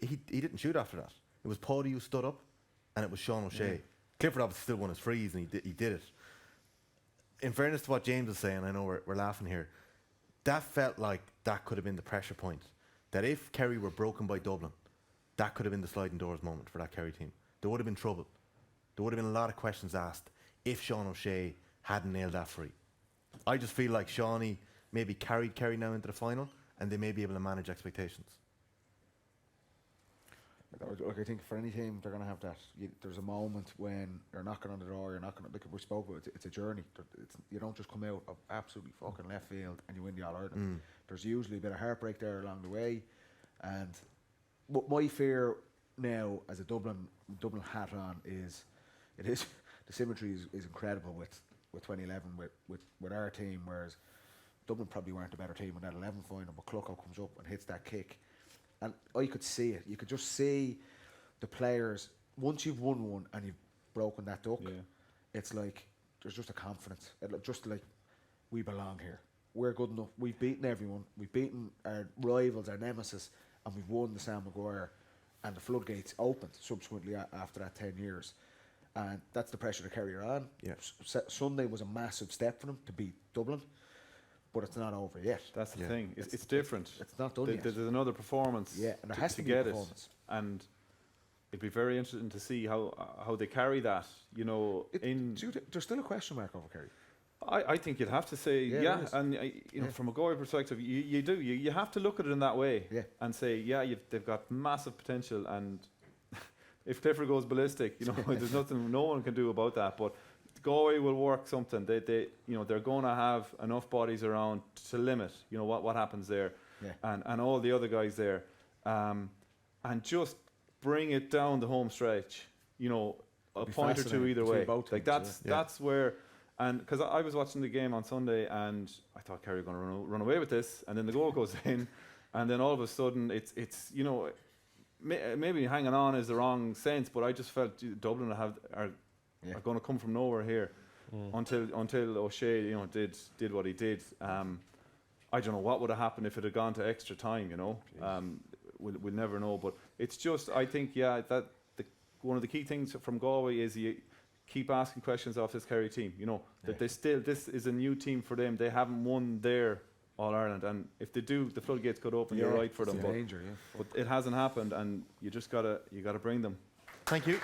He didn't shoot after that. It was Paddy who stood up, and it was Sean O'Shea. Clifford obviously still won his frees, and he did it. In fairness to what James was saying, I know we're laughing here, that felt like that could have been the pressure point. That if Kerry were broken by Dublin, that could have been the sliding doors moment for that Kerry team. There would have been trouble. There would have been a lot of questions asked if Sean O'Shea hadn't nailed that free. I just feel like Shawnee maybe carried Kerry now into the final, and they may be able to manage expectations. Look, I think for any team, they're going to have that. There's a moment when you're knocking on the door, you're knocking, like we spoke about, it's a journey. You don't just come out of absolutely fucking left field and you win the All-Ireland. There's usually a bit of heartbreak there along the way. And my fear now, as a Dublin hat on, is the symmetry is incredible with 2011 with our team, whereas Dublin probably weren't a better team in that 11 final, but Clucko comes up and hits that kick. And I could see it. You could just see the players, once you've won one and you've broken that duck, it's like there's just a confidence. Just like, we belong here. We're good enough. We've beaten everyone. We've beaten our rivals, our nemesis, and we've won the Sam Maguire. And the floodgates opened subsequently after that 10 years. And that's the pressure to carry on. Sunday was a massive step for them to beat Dublin. But it's not over yet. That's the thing. It's different. It's not done yet. There's another performance. Yeah, and there has to be get a performance. It. And it'd be very interesting to see how they carry that. You know, there's still a question mark over Kerry. I think you'd have to say and you know, from a Galway perspective, you have to look at it in that way and say they've got massive potential, and if Clifford goes ballistic, you know, there's nothing no one can do about that. But Galway will work something. They you know, they're going to have enough bodies around to limit, you know, what happens there, and all the other guys there, and just bring it down the home stretch. You know, a point or two either way. Like that's where, and because I was watching the game on Sunday and I thought Kerry were going to run away with this, and then the goal goes in, and then all of a sudden it's you know, maybe hanging on is the wrong sense, but I just felt Dublin are going to come from nowhere here until O'Shea, you know, did what he did. I don't know what would have happened if it had gone to extra time. You know, we'll never know. But it's just, I think, that one of the key things from Galway is you keep asking questions of this Kerry team. You know, that this is a new team for them. They haven't won their All Ireland, and if they do, the floodgates could open. You're right for them, but it hasn't happened, and you gotta bring them. Thank you.